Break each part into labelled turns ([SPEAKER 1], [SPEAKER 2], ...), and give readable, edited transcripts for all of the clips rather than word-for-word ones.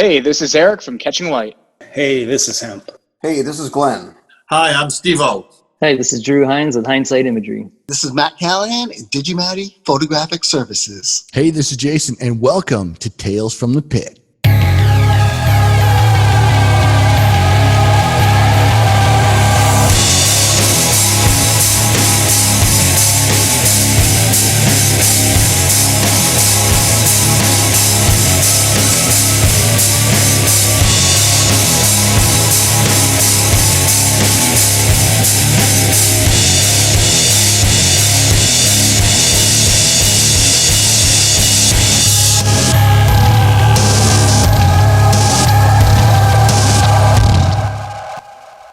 [SPEAKER 1] Hey, this is Eric from Catching Light.
[SPEAKER 2] Hey, this is Hemp.
[SPEAKER 3] Hey, this is Glenn.
[SPEAKER 4] Hi, I'm Steve-O.
[SPEAKER 5] Hey, this is Drew Hines with Hindsight Imagery.
[SPEAKER 6] This is Matt Callahan at Digimatty Photographic Services.
[SPEAKER 7] Hey, this is Jason, and welcome to Tales from the Pit.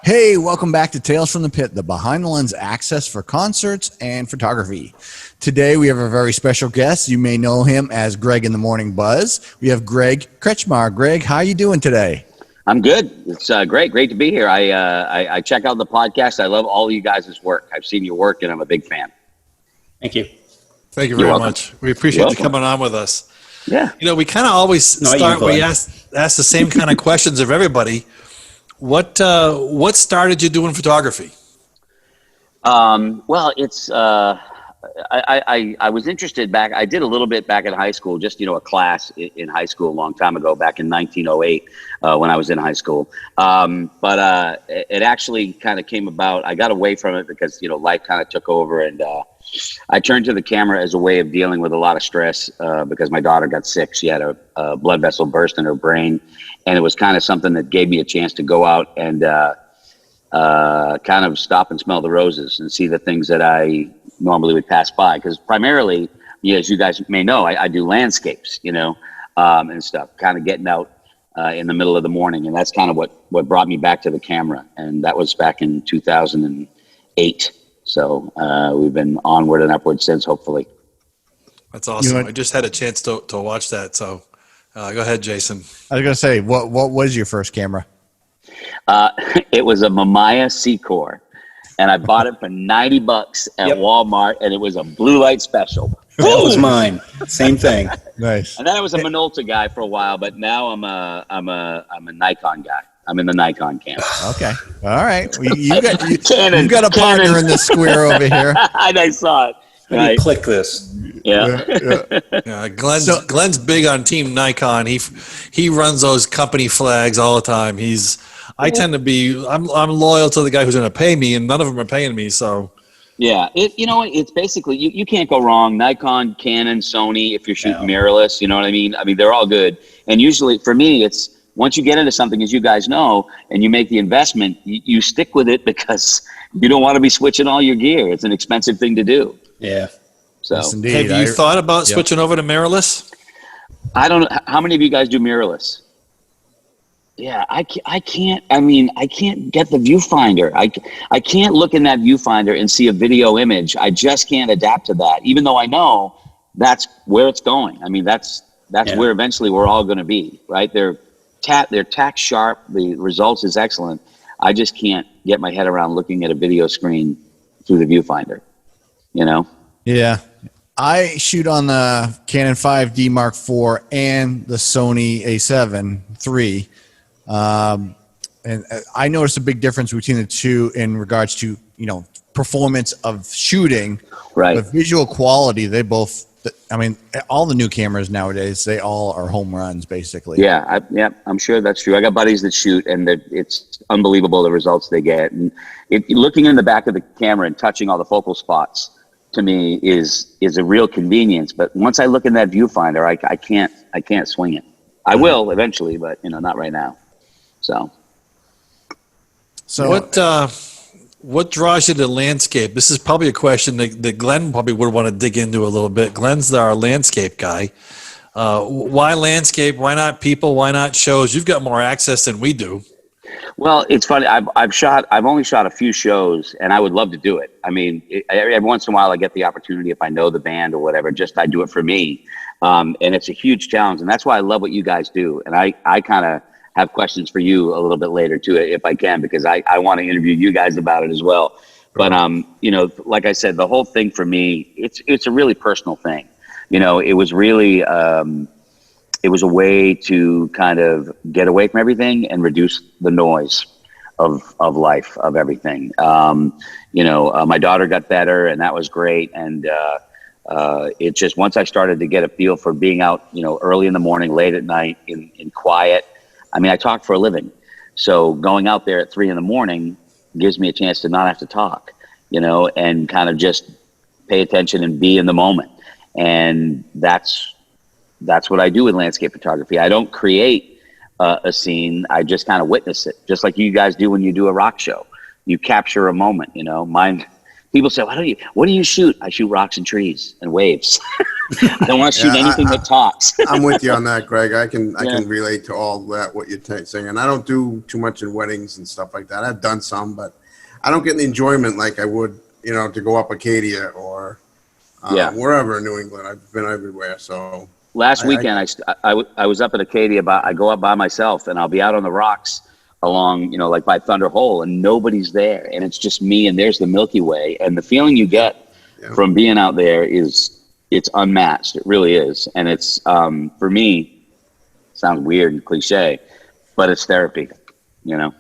[SPEAKER 7] Hey, welcome back to Tales from the Pit, the behind-the-lens access for concerts and photography. Today, we have a very special guest. You may know him as Greg in the Morning Buzz. We have Greg Kretschmar. Greg, how are you doing today?
[SPEAKER 8] I'm good. It's great to be here. I check out the podcast. I love all of you guys' work. I've seen your work, and I'm a big fan.
[SPEAKER 2] Thank you.
[SPEAKER 4] Thank you very much. We appreciate you coming on with us.
[SPEAKER 8] Yeah.
[SPEAKER 4] You know, we kind of always start, we ask the same kind of questions of everybody. What started you doing photography?
[SPEAKER 8] Well, it's I was interested back. I did a little bit back in high school, just a class in high school a long time ago, back in 1908 when I was in high school. But it actually kind of came about. I got away from it because life kind of took over, and I turned to the camera as a way of dealing with a lot of stress because my daughter got sick. She had a blood vessel burst in her brain. And it was kind of something that gave me a chance to go out and kind of stop and smell the roses and see the things that I normally would pass by. Because primarily, as you guys may know, I do landscapes, and stuff, kind of getting out in the middle of the morning. And that's kind of what brought me back to the camera. And that was back in 2008. So we've been onward and upward since, hopefully.
[SPEAKER 4] That's awesome. I just had a chance to watch that. So go ahead, Jason.
[SPEAKER 7] I was going to say, what was your first camera?
[SPEAKER 8] It was a Mamiya Secor, and I bought it for $90 at Walmart, and it was a blue light special.
[SPEAKER 2] That was mine. Same thing.
[SPEAKER 7] Nice.
[SPEAKER 8] And then I was a Minolta guy for a while, but now I'm a Nikon guy. I'm in the Nikon camp.
[SPEAKER 7] Okay. All right. Well, you got a partner in this square over here.
[SPEAKER 8] I saw it.
[SPEAKER 2] Let me click this.
[SPEAKER 8] Yeah.
[SPEAKER 4] Glenn's big on Team Nikon. He runs those company flags all the time. I tend to be. I'm loyal to the guy who's going to pay me, and none of them are paying me. So.
[SPEAKER 8] Yeah, it's basically you can't go wrong. Nikon, Canon, Sony. If you're shooting mirrorless, you know what I mean. I mean, they're all good. And usually, for me, it's once you get into something, as you guys know, and you make the investment, you stick with it because you don't want to be switching all your gear. It's an expensive thing to do.
[SPEAKER 2] Yeah.
[SPEAKER 8] So,
[SPEAKER 7] yes, indeed.
[SPEAKER 4] Have you thought about switching over to mirrorless?
[SPEAKER 8] I don't know. How many of you guys do mirrorless? Yeah, I can't. I mean, I can't get the viewfinder. I can't look in that viewfinder and see a video image. I just can't adapt to that, even though I know that's where it's going. I mean, that's where eventually we're all going to be, right? They're tack sharp. The results is excellent. I just can't get my head around looking at a video screen through the viewfinder.
[SPEAKER 7] Yeah. I shoot on the Canon 5D Mark IV and the Sony A7 III. And I noticed a big difference between the two in regards to, performance of shooting.
[SPEAKER 8] Right.
[SPEAKER 7] But visual quality, they both, all the new cameras nowadays, they all are home runs, basically.
[SPEAKER 8] Yeah, I'm sure that's true. I got buddies that shoot, and it's unbelievable the results they get. And looking in the back of the camera and touching all the focal spots, to me is a real convenience. But once I look in that viewfinder, I can't swing it. I will eventually, but not right now. So
[SPEAKER 4] what draws you to landscape? This is probably a question that Glenn probably would want to dig into a little bit. Glenn's our landscape guy. Why landscape? Why not people? Why not shows? You've got more access than we do.
[SPEAKER 8] Well, it's funny. I've only shot a few shows, and I would love to do it. I mean, every once in a while I get the opportunity if I know the band or whatever. I do it for me, and it's a huge challenge, and that's why I love what you guys do. And I kind of have questions for you a little bit later too, if I can, because I want to interview you guys about it as well. But like I said, the whole thing for me, it's a really personal thing. It was really it was a way to kind of get away from everything and reduce the noise of life, of everything. My daughter got better, and that was great. And it just, once I started to get a feel for being out, early in the morning, late at night, in quiet. I mean, I talk for a living. So going out there at 3 a.m. gives me a chance to not have to talk, and kind of just pay attention and be in the moment. And that's what I do with landscape photography. I don't create a scene. I just kind of witness it, just like you guys do when you do a rock show. You capture a moment, Mine. People say, what do you shoot? I shoot rocks and trees and waves. I don't want to shoot anything that talks.
[SPEAKER 3] I'm with you on that, Greg. I can relate to all that, what you're saying. And I don't do too much in weddings and stuff like that. I've done some, but I don't get the enjoyment like I would, to go up Acadia or wherever in New England. I've been everywhere. So
[SPEAKER 8] last weekend, I was up at Acadia. I go up by myself, and I'll be out on the rocks along, like by Thunder Hole, and nobody's there, and it's just me, and there's the Milky Way, and the feeling you get from being out there it's unmatched. It really is. And it's for me, sounds weird and cliche, but it's therapy,
[SPEAKER 3] Yeah.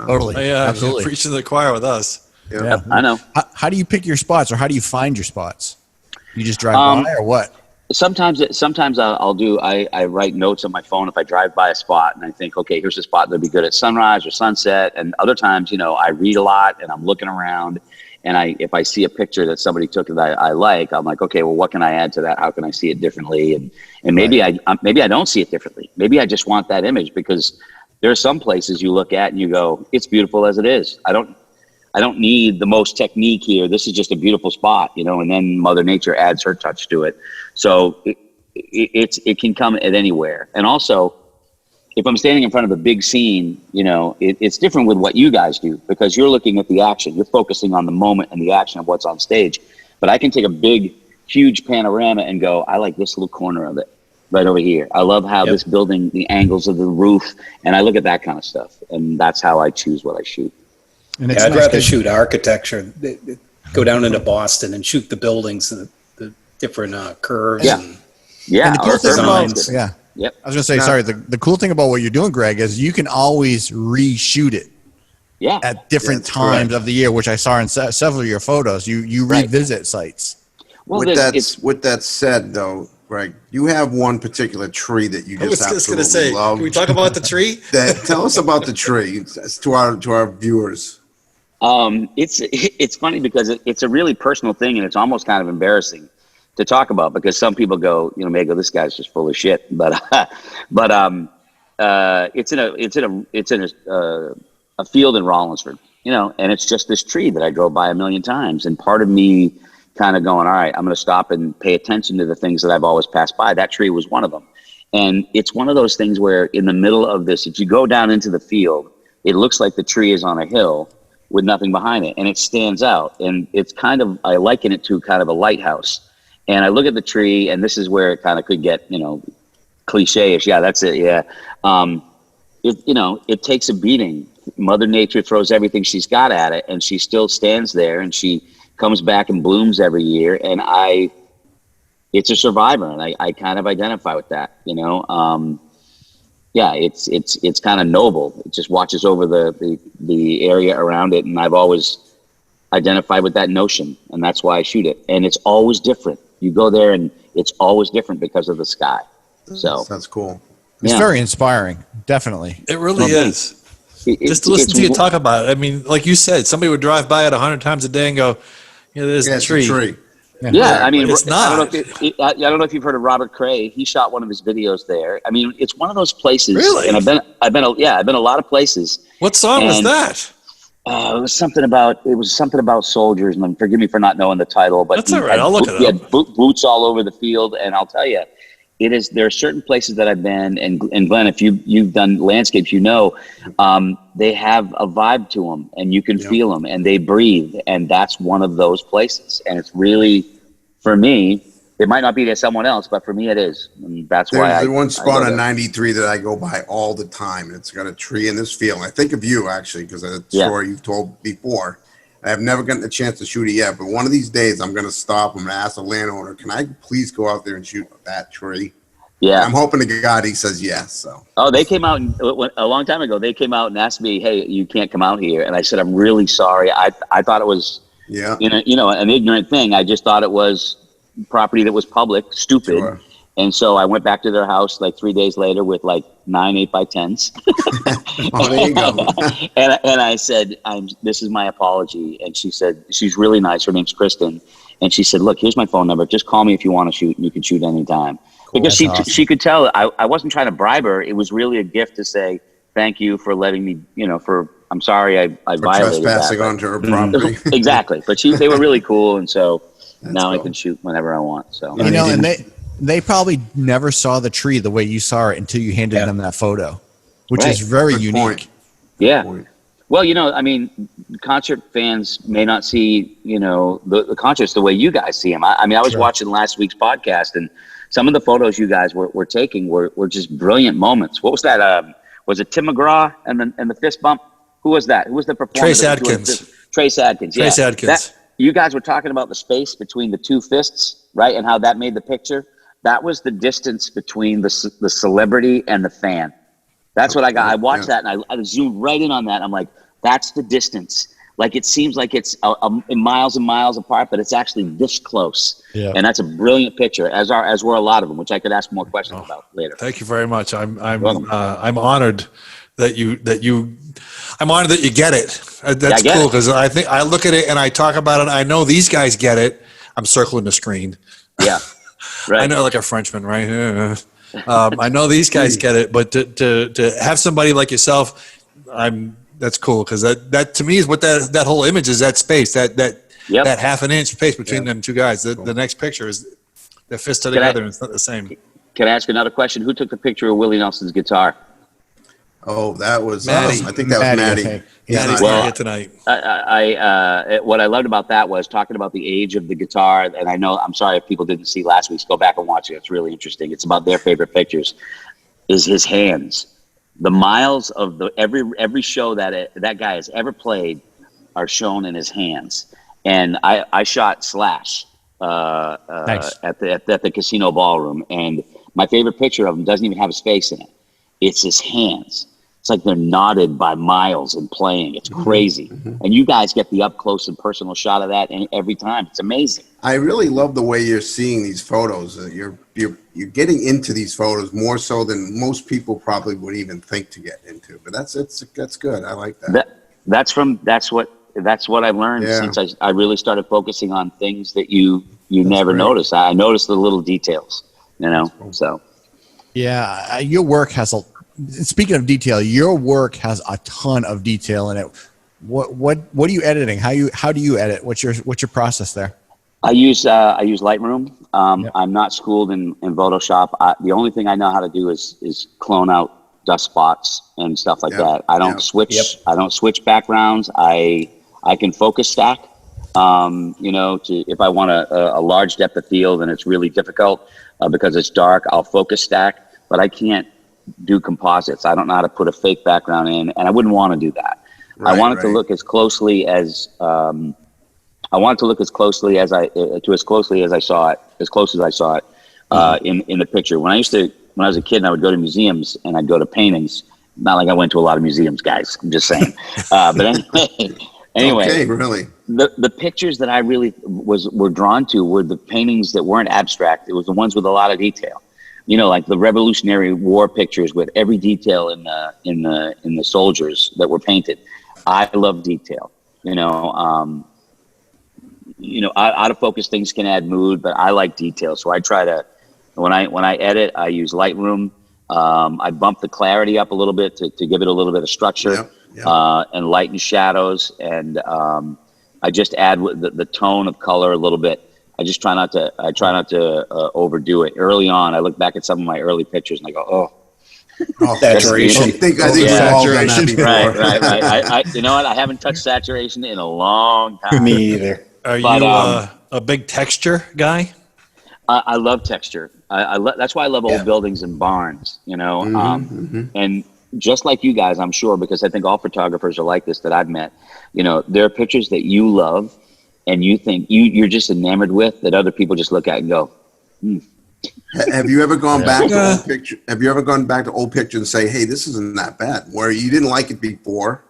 [SPEAKER 7] Totally. Absolutely.
[SPEAKER 4] Preaching to the choir with us.
[SPEAKER 3] Yeah.
[SPEAKER 8] I know.
[SPEAKER 7] How do you pick your spots, or how do you find your spots? You just drive by, or what?
[SPEAKER 8] Sometimes I write notes on my phone if I drive by a spot and I think, okay, here's a spot that'd be good at sunrise or sunset. And other times, I read a lot and I'm looking around, and if I see a picture that somebody took that I like, I'm like, okay, well, what can I add to that? How can I see it differently? And maybe maybe I don't see it differently. Maybe I just want that image, because there are some places you look at and you go, it's beautiful as it is. I don't need the most technique here. This is just a beautiful spot, and then Mother Nature adds her touch to it. So it can come at anywhere. And also, if I'm standing in front of a big scene, it's different with what you guys do, because you're looking at the action. You're focusing on the moment and the action of what's on stage. But I can take a big, huge panorama and go, I like this little corner of it right over here. I love how this building, the angles of the roof, and I look at that kind of stuff. And that's how I choose what I shoot.
[SPEAKER 2] And I'd rather shoot architecture, go down into Boston and shoot the buildings, the different curves.
[SPEAKER 7] And the cool thing about,
[SPEAKER 8] Yep.
[SPEAKER 7] I was going to say, sorry, the cool thing about what you're doing, Greg, is you can always reshoot it at different times of the year, which I saw in several of your photos. You revisit sites.
[SPEAKER 8] Well,
[SPEAKER 3] with that said, though, Greg, you have one particular tree that you just absolutely love.
[SPEAKER 4] Can we talk about the tree?
[SPEAKER 3] Tell us about the tree to our viewers.
[SPEAKER 8] It's funny because it's a really personal thing, and it's almost kind of embarrassing to talk about, because some people go, may go, this guy's just full of shit. But it's in a field in Rollinsford, and it's just this tree that I drove by a million times. And part of me kind of going, all right, I'm going to stop and pay attention to the things that I've always passed by. That tree was one of them. And it's one of those things where in the middle of this, if you go down into the field, it looks like the tree is on a hill with nothing behind it, and it stands out. And it's kind of, I liken it to kind of a lighthouse. And I look at the tree, and this is where it kind of could get, cliche-ish. Yeah, that's it. Yeah. It takes a beating. Mother Nature throws everything she's got at it, and she still stands there, and she comes back and blooms every year. And it's a survivor, and I kind of identify with that, it's kind of noble. It just watches over the area around it. And I've always identified with that notion, and that's why I shoot it. And it's always different. You go there and it's always different because of the sky. So
[SPEAKER 3] that's cool.
[SPEAKER 7] It's very inspiring. Definitely.
[SPEAKER 4] It really is. Just to listen to you talk about it. I mean, like you said, somebody would drive by it 100 times a day and go, there's the tree.
[SPEAKER 8] Yeah, I mean,
[SPEAKER 4] it's not.
[SPEAKER 8] I don't know if you've heard of Robert Cray. He shot one of his videos there. I mean, it's one of those places.
[SPEAKER 4] Really?
[SPEAKER 8] And I've been a lot of places.
[SPEAKER 4] What song was that?
[SPEAKER 8] It was something about soldiers, and forgive me for not knowing the title, but
[SPEAKER 4] that's all right. I'll look it up.
[SPEAKER 8] He had boots all over the field, and I'll tell you, there are certain places that I've been, and Glenn, if you've done landscapes, they have a vibe to them, and you can feel them, and they breathe, and that's one of those places. And it's really, for me, it might not be to someone else, but for me it is. And that's why
[SPEAKER 3] There's one spot on 93 that I go by all the time. It's got a tree in this field. I think of you, actually, because of the story you've told before. I have never gotten a chance to shoot it yet, but one of these days I'm going to stop. I'm going to ask the landowner, can I please go out there and shoot that tree?
[SPEAKER 8] Yeah.
[SPEAKER 3] I'm hoping to God he says yes. So.
[SPEAKER 8] Oh, they came out a long time ago. They came out and asked me, "Hey, you can't come out here." And I said, "I'm really sorry. I thought it was,
[SPEAKER 3] Yeah.
[SPEAKER 8] an ignorant thing. I just thought it was property that was public, stupid."
[SPEAKER 3] Sure.
[SPEAKER 8] And so I went back to their house like 3 days later with like 9 8x10s.
[SPEAKER 3] Oh, there you go.
[SPEAKER 8] and I said, "This is my apology." And she said, she's really nice. Her name's Kristen. And she said, "Look, here's my phone number. Just call me if you want to shoot, and you can shoot anytime." Because she could tell I wasn't trying to bribe her. It was really a gift to say, "Thank you for letting me, I'm sorry I violated
[SPEAKER 3] Trespassing
[SPEAKER 8] that."
[SPEAKER 3] onto her property.
[SPEAKER 8] Exactly. But they were really cool. And so now I
[SPEAKER 3] cool.
[SPEAKER 8] can shoot whenever I want. So,
[SPEAKER 7] And they probably never saw the tree the way you saw it until you handed them that photo, which is very
[SPEAKER 3] Good
[SPEAKER 7] unique.
[SPEAKER 3] point.
[SPEAKER 8] yeah.
[SPEAKER 3] Point.
[SPEAKER 8] Well, concert fans may not see, the concerts the way you guys see them. I was watching last week's podcast, and some of the photos you guys were taking were just brilliant moments. What was that? Was it Tim McGraw and the fist bump? Who was that? Who was the performer?
[SPEAKER 4] Trace Adkins.
[SPEAKER 8] Trace Adkins. Yeah.
[SPEAKER 4] Trace Adkins.
[SPEAKER 8] You guys were talking about the space between the two fists, right? And how that made the picture. That was the distance between the celebrity and the fan. That's what I got. I watched that and I zoomed right in on that. I'm like, that's the distance. Like it seems like it's miles and miles apart, but it's actually this close.
[SPEAKER 7] Yeah.
[SPEAKER 8] And that's a brilliant picture, as were a lot of them, which I could ask more questions about later.
[SPEAKER 4] Thank you very much. I'm honored that you I'm honored that you get it. That's
[SPEAKER 8] get
[SPEAKER 4] cool
[SPEAKER 8] it.
[SPEAKER 4] because I think I look at it and I talk about it. I know these guys get it. I'm circling the screen.
[SPEAKER 8] Yeah. Right.
[SPEAKER 4] I know, like a Frenchman, right? I know these guys get it, but to have somebody like yourself, that's cool because that to me is what that whole image is. That space, that half an inch space between them two guys. The next picture is they're fisted together, and it's not the same.
[SPEAKER 8] Can I ask another question? Who took the picture of Willie Nelson's guitar?
[SPEAKER 3] Oh, that was
[SPEAKER 4] Maddie.
[SPEAKER 3] I think that was Maddie.
[SPEAKER 7] I think.
[SPEAKER 4] Maddie's not here tonight.
[SPEAKER 8] What I loved about that was talking about the age of the guitar. And I'm sorry if people didn't see last week's, go back and watch it. It's really interesting. It's about their favorite pictures. Is his hands. The miles of every show that guy has ever played are shown in his hands. And I shot Slash
[SPEAKER 7] Nice.
[SPEAKER 8] at the casino ballroom, and my favorite picture of him doesn't even have his face in it. It's his hands. It's like they're knotted by miles and playing. It's crazy. And you guys get the up close and personal shot of that every time. It's amazing.
[SPEAKER 3] I really love the way you're seeing these photos. You're getting into these photos more so than most people probably would even think to get into. But that's good. I like that.
[SPEAKER 8] That's what I've learned since I really started focusing on things that you never notice. I noticed the little details, so.
[SPEAKER 7] Yeah, your work has speaking of detail, your work has a ton of detail in it. What are you editing? How do you edit? What's your process there?
[SPEAKER 8] I use Lightroom. I'm not schooled in Photoshop. The only thing I know how to do is clone out dust spots and stuff like that. I don't switch. I don't switch backgrounds. I can focus stack. If I want a large depth of field and it's really difficult because it's dark, I'll focus stack. But I can't do composites. I don't know how to put a fake background in, and I wouldn't want to do that. I want it to look as closely as I saw it in the picture. When I was a kid, and I would go to museums and I'd go to paintings. Not like I went to a lot of museums, guys. I'm just saying. But anyway.
[SPEAKER 3] Okay, really.
[SPEAKER 8] The pictures that I really were drawn to were the paintings that weren't abstract. It was the ones with a lot of detail. Like the Revolutionary War pictures with every detail in the soldiers that were painted. I love detail. Out of focus things can add mood, but I like detail. So I try to, when I edit, I use Lightroom. I bump the clarity up a little bit to give it a little bit of structure, and light and shadows, and I just add the tone of color a little bit. I just try not to overdo it. Early on, I look back at some of my early pictures and I go,
[SPEAKER 3] Saturation. I think we've all done that before.
[SPEAKER 8] Right. You know what? I haven't touched saturation in a long time.
[SPEAKER 2] Me either.
[SPEAKER 4] Are you a big texture guy?
[SPEAKER 8] I love texture. That's why I love old buildings and barns. And just like you guys, I'm sure, because I think all photographers are like this that I've met. There are pictures that you love and you think you're just enamored with that other people just look at and go,
[SPEAKER 3] Have you ever gone back to
[SPEAKER 4] Yeah.
[SPEAKER 3] old picture? Have you ever gone back to old picture and say, "Hey, this isn't that bad," where you didn't like it before?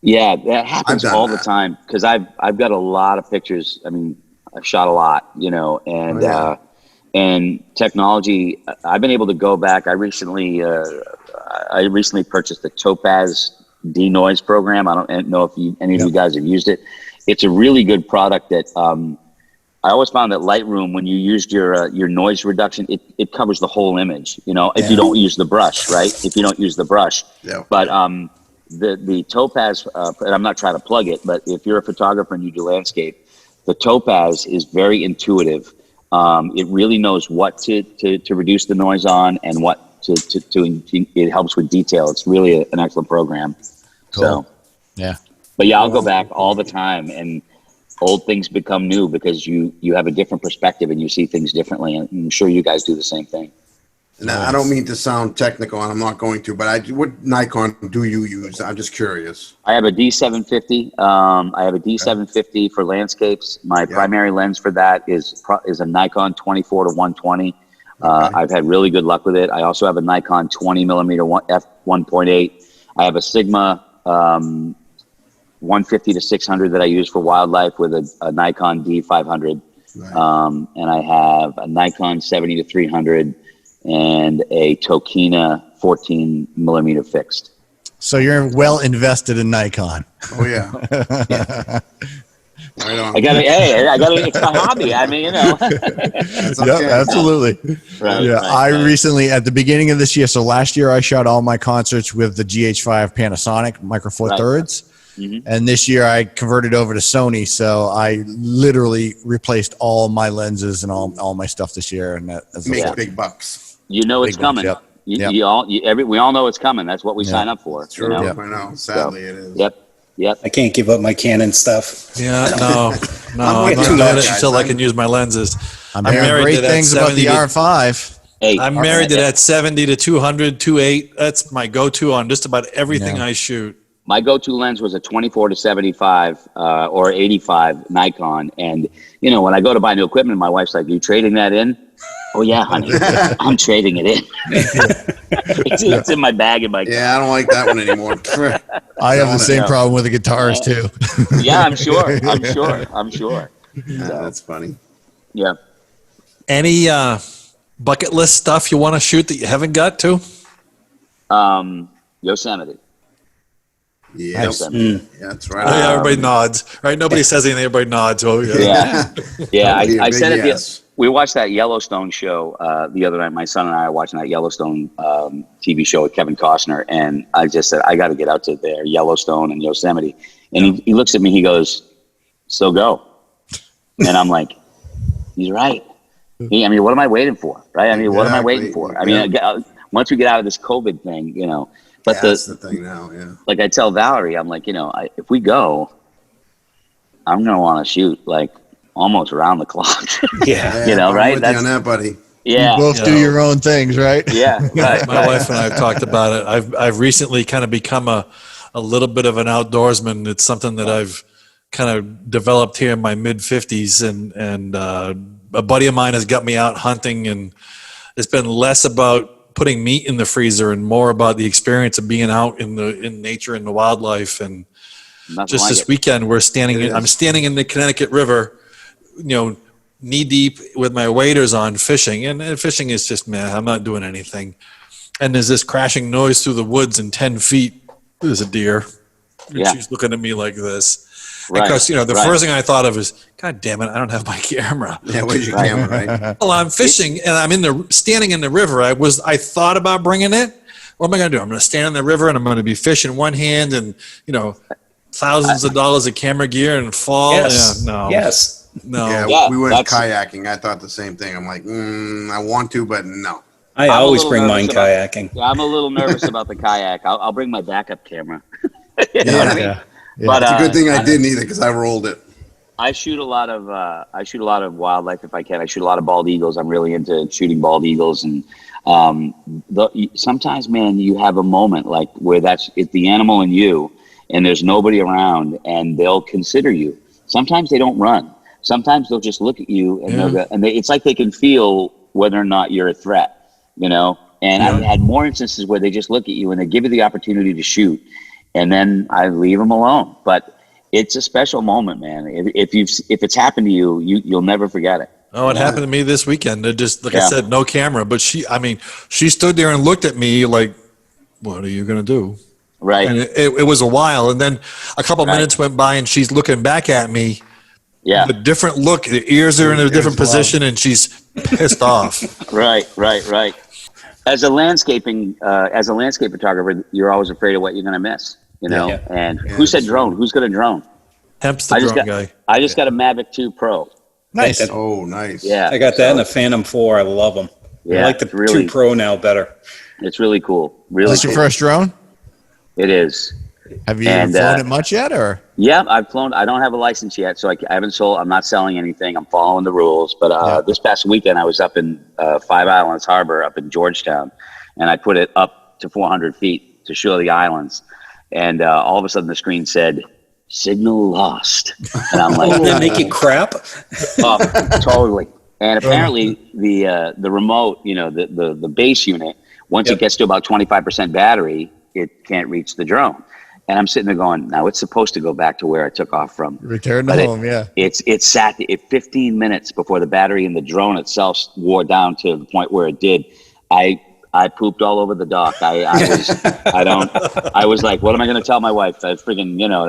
[SPEAKER 8] Yeah, that happens
[SPEAKER 3] I've done
[SPEAKER 8] all the
[SPEAKER 3] that.
[SPEAKER 8] time because I've got a lot of pictures. I mean, I've shot a lot, you know, and
[SPEAKER 3] Oh, yeah.
[SPEAKER 8] and technology. I've been able to go back. I recently purchased the Topaz denoise program. I don't know if any of you guys have used it. It's a really good product that I always found that Lightroom, when you used your noise reduction, it covers the whole image. You know, if you don't use the brush, right? If you don't use the brush,
[SPEAKER 3] Yeah.
[SPEAKER 8] but the Topaz, and I'm not trying to plug it, but if you're a photographer and you do landscape, the Topaz is very intuitive. It really knows what to reduce the noise on and what it helps with detail. It's really an excellent program. So,
[SPEAKER 7] Yeah.
[SPEAKER 8] but yeah, I'll go back all the time, and old things become new because you have a different perspective and you see things differently. And I'm sure you guys do the same thing.
[SPEAKER 3] Now, I don't mean to sound technical, and I'm not going to, but what Nikon do you use? I'm just curious.
[SPEAKER 8] I have a D750. I have a D750 for landscapes. My primary lens for that is a Nikon 24 to 120. I've had really good luck with it. I also have a Nikon 20 millimeter f1.8. I have a Sigma 150 to 600 that I use for wildlife with a Nikon D500.
[SPEAKER 3] Right.
[SPEAKER 8] And I have a Nikon 70 to 300 and a Tokina 14 millimeter fixed.
[SPEAKER 7] So you're well invested in Nikon.
[SPEAKER 3] Oh yeah. Right on.
[SPEAKER 8] It's my hobby. I mean, you know.
[SPEAKER 3] That's
[SPEAKER 7] Yeah,
[SPEAKER 3] okay.
[SPEAKER 7] absolutely.
[SPEAKER 8] Right,
[SPEAKER 7] Yeah,
[SPEAKER 8] right,
[SPEAKER 7] I
[SPEAKER 8] right.
[SPEAKER 7] recently, at the beginning of this year, so last year I shot all my concerts with the GH5 Panasonic Micro Four
[SPEAKER 8] Right.
[SPEAKER 7] Thirds.
[SPEAKER 8] Mm-hmm.
[SPEAKER 7] And this year I converted over to Sony. So I literally replaced all my lenses and all my stuff this year. And that's
[SPEAKER 3] Make
[SPEAKER 8] Yeah.
[SPEAKER 3] big bucks.
[SPEAKER 8] You know it's
[SPEAKER 7] Big ones,
[SPEAKER 8] coming.
[SPEAKER 7] yep. Yep.
[SPEAKER 8] We all know it's coming. That's what we
[SPEAKER 7] Yeah.
[SPEAKER 8] sign up for.
[SPEAKER 3] True.
[SPEAKER 8] You know?
[SPEAKER 3] I know. Sadly, it is.
[SPEAKER 8] Yep.
[SPEAKER 2] I can't give up my Canon stuff.
[SPEAKER 4] Yeah, no, I'm not
[SPEAKER 3] with you
[SPEAKER 4] doing
[SPEAKER 3] on that,
[SPEAKER 4] it
[SPEAKER 3] guys.
[SPEAKER 4] until I can use my lenses.
[SPEAKER 7] I'm
[SPEAKER 4] I'm
[SPEAKER 7] hearing
[SPEAKER 4] married
[SPEAKER 7] great
[SPEAKER 4] to that
[SPEAKER 7] things about the
[SPEAKER 4] 70 to
[SPEAKER 7] R5.
[SPEAKER 8] Hey,
[SPEAKER 4] I'm married to that 70 to 200, 2.8. That's my go-to on just about everything
[SPEAKER 7] Yeah.
[SPEAKER 4] I shoot.
[SPEAKER 8] my go-to lens was a 24 to 75 or 85 Nikon, and you know when I go to buy new equipment, my wife's like, "You trading that in?" Oh yeah, honey, I'm trading it in. It's in my bag in my car.
[SPEAKER 3] Yeah, I don't like that one anymore.
[SPEAKER 7] I have the same
[SPEAKER 8] Yeah.
[SPEAKER 7] problem with the guitars too.
[SPEAKER 8] Yeah, I'm sure.
[SPEAKER 3] Yeah, that's funny.
[SPEAKER 8] Yeah.
[SPEAKER 4] Any bucket list stuff you want to shoot that you haven't got to?
[SPEAKER 8] Yosemite.
[SPEAKER 3] Yeah,
[SPEAKER 8] Yosemite.
[SPEAKER 3] yeah, that's
[SPEAKER 4] Oh,
[SPEAKER 3] right.
[SPEAKER 4] yeah, everybody nods, right? Nobody says anything. Everybody nods. Oh, yeah.
[SPEAKER 8] Yeah.
[SPEAKER 3] That would be a
[SPEAKER 8] I
[SPEAKER 3] big
[SPEAKER 8] said it.
[SPEAKER 3] yes.
[SPEAKER 8] We watched that Yellowstone show the other night. My son and I are watching that Yellowstone TV show with Kevin Costner, and I just said, I got to get out to there, Yellowstone and Yosemite. And he looks at me, he goes, "So go." And I'm like, he's right. I mean, what am I waiting for, right? I mean, what am I waiting
[SPEAKER 3] Exactly.
[SPEAKER 8] for? I mean, once we get out of this COVID thing, you know. But
[SPEAKER 3] Yeah, that's the thing now. Yeah.
[SPEAKER 8] like I tell Valerie, I'm like, you know, if we go, I'm gonna want to shoot like almost around the clock.
[SPEAKER 2] Yeah.
[SPEAKER 8] You know,
[SPEAKER 3] I'm
[SPEAKER 8] right?
[SPEAKER 3] with you on that, buddy.
[SPEAKER 8] Yeah.
[SPEAKER 7] You both do your own things, right?
[SPEAKER 8] Yeah. Right.
[SPEAKER 4] My wife and I have talked about it. I've recently kind of become a little bit of an outdoorsman. It's something that I've kind of developed here in my mid 50s, and a buddy of mine has got me out hunting, and it's been less about putting meat in the freezer and more about the experience of being out in nature and the wildlife. And
[SPEAKER 8] Nothing
[SPEAKER 4] just
[SPEAKER 8] like
[SPEAKER 4] this
[SPEAKER 8] it.
[SPEAKER 4] weekend I'm
[SPEAKER 3] is.
[SPEAKER 4] standing in the Connecticut River, you know, knee deep with my waders on fishing, and fishing is just, man, I'm not doing anything. And there's this crashing noise through the woods, and 10 feet there's a deer. And
[SPEAKER 8] Yeah.
[SPEAKER 4] she's looking at me like this.
[SPEAKER 8] Right,
[SPEAKER 4] Because, you know, the
[SPEAKER 8] right.
[SPEAKER 4] first thing I thought of is, God damn it, I don't have my camera.
[SPEAKER 3] Yeah, where's your camera, right?
[SPEAKER 4] Well, I'm fishing and I'm standing in the river. I thought about bringing it. What am I going to do? I'm going to stand in the river and I'm going to be fishing one hand and, you know, thousands of dollars of camera gear and fall.
[SPEAKER 2] Yes.
[SPEAKER 4] Yeah, no.
[SPEAKER 2] Yes.
[SPEAKER 4] No.
[SPEAKER 3] Yeah,
[SPEAKER 8] Yeah,
[SPEAKER 3] we went
[SPEAKER 8] that's-
[SPEAKER 3] kayaking. I thought the same thing. I'm like, I want to, but no.
[SPEAKER 2] I
[SPEAKER 8] I'm a
[SPEAKER 2] always
[SPEAKER 8] little
[SPEAKER 2] bring mine
[SPEAKER 8] nervous about-
[SPEAKER 2] kayaking.
[SPEAKER 8] Yeah, I'm a little nervous about the kayak. I'll bring my backup camera. You know what I mean?
[SPEAKER 7] Yeah.
[SPEAKER 8] But
[SPEAKER 3] It's a good thing I didn't either because I rolled it.
[SPEAKER 8] I shoot a lot of wildlife if I can. I shoot a lot of bald eagles. I'm really into shooting bald eagles, and sometimes, man, you have a moment like where it's the animal and you, and there's nobody around, and they'll consider you. Sometimes they don't run. Sometimes they'll just look at you, and it's like they can feel whether or not you're a threat, you know. And I've had more instances where they just look at you and they give you the opportunity to shoot, and then I leave them alone. But it's a special moment, man. If it's happened to you, you'll never forget it.
[SPEAKER 4] Oh, it happened to me this weekend. It just, like I
[SPEAKER 8] Yeah.
[SPEAKER 4] said, no camera, but she stood there and looked at me like, what are you going to do?
[SPEAKER 8] Right.
[SPEAKER 4] And it was a while. And then a couple
[SPEAKER 8] Right.
[SPEAKER 4] minutes went by and she's looking back at me.
[SPEAKER 8] Yeah.
[SPEAKER 4] A different look. The ears are in a different position and she's pissed off.
[SPEAKER 8] Right. As a landscape photographer, you're always afraid of what you're going to miss, you know.
[SPEAKER 2] Yeah.
[SPEAKER 8] And who said drone? Who's got a drone?
[SPEAKER 4] Hemp's the
[SPEAKER 8] I just
[SPEAKER 4] drone
[SPEAKER 8] got
[SPEAKER 4] guy.
[SPEAKER 8] I just got a Mavic 2 Pro.
[SPEAKER 7] Nice.
[SPEAKER 3] Oh, nice.
[SPEAKER 8] Yeah.
[SPEAKER 2] I got that in a Phantom 4. I love them.
[SPEAKER 8] Yeah,
[SPEAKER 2] I like the
[SPEAKER 8] it's really-
[SPEAKER 2] 2 Pro now better.
[SPEAKER 8] It's really cool.
[SPEAKER 7] Is
[SPEAKER 8] Really
[SPEAKER 7] this your
[SPEAKER 8] cool.
[SPEAKER 7] first drone?
[SPEAKER 8] It is.
[SPEAKER 7] Have you
[SPEAKER 8] And,
[SPEAKER 7] flown it much yet, or?
[SPEAKER 8] Yeah, I've flown. I don't have a license yet, so I haven't sold. I'm not selling anything. I'm following the rules. But this past weekend, I was up in Five Islands Harbor up in Georgetown, and I put it up to 400 feet to show the islands. And all of a sudden, the screen said, "Signal lost." And I'm like,
[SPEAKER 2] Doesn't that make you crap?
[SPEAKER 8] oh, totally. And apparently, the remote, you know, the base unit, once it gets to about 25% battery, it can't reach the drone. And I'm sitting there going, now it's supposed to go back to where I took off from.
[SPEAKER 7] Return
[SPEAKER 8] But
[SPEAKER 7] home, yeah.
[SPEAKER 8] It sat 15 minutes before the battery in the drone itself wore down to the point where it did. I pooped all over the dock. I was like, what am I going to tell my wife? I freaking, you know,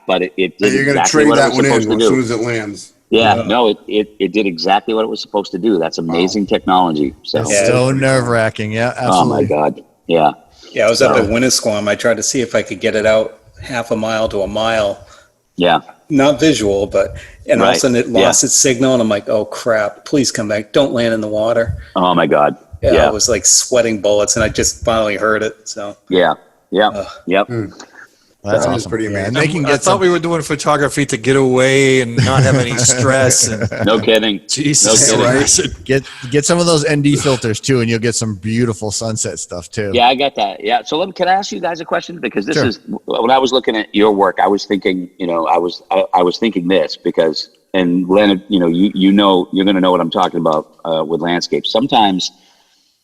[SPEAKER 8] but it did
[SPEAKER 3] You're going to
[SPEAKER 8] exactly
[SPEAKER 3] trade
[SPEAKER 8] what it
[SPEAKER 3] that
[SPEAKER 8] was
[SPEAKER 3] one in
[SPEAKER 8] supposed to
[SPEAKER 3] as
[SPEAKER 8] do.
[SPEAKER 3] soon as it lands.
[SPEAKER 8] Yeah, no, it did exactly what it was supposed to do. That's amazing technology. So,
[SPEAKER 7] It's so nerve wracking. Yeah,
[SPEAKER 8] oh
[SPEAKER 7] absolutely.
[SPEAKER 8] my God. Yeah.
[SPEAKER 2] Yeah, I was up at Winnisquam. I tried to see if I could get it out half a mile to a mile.
[SPEAKER 8] Yeah.
[SPEAKER 2] Not visual, but, and all of a
[SPEAKER 8] Right.
[SPEAKER 2] sudden it lost its signal. And I'm like, oh crap, please come back. Don't land in the water.
[SPEAKER 8] Oh my God.
[SPEAKER 2] Yeah,
[SPEAKER 8] Yeah.
[SPEAKER 2] I was like sweating bullets and I just finally heard it. So
[SPEAKER 8] Yeah. Yep. Yep.
[SPEAKER 7] That's
[SPEAKER 3] That is
[SPEAKER 7] awesome.
[SPEAKER 3] pretty
[SPEAKER 7] Yeah,
[SPEAKER 3] amazing.
[SPEAKER 7] and they can
[SPEAKER 4] I
[SPEAKER 7] get
[SPEAKER 4] thought
[SPEAKER 7] some,
[SPEAKER 4] we were doing photography to get away and not have any stress. And
[SPEAKER 8] No kidding.
[SPEAKER 4] Jesus
[SPEAKER 8] No kidding.
[SPEAKER 4] Christ.
[SPEAKER 7] get some of those ND filters too, and you'll get some beautiful sunset stuff too.
[SPEAKER 8] Yeah, I got that. Yeah. So can I ask you guys a question? Because this
[SPEAKER 7] Sure.
[SPEAKER 8] is when I was looking at your work, I was thinking, you know, I was thinking this because, and Leonard, you know, you're going to know what I'm talking about with landscape. Sometimes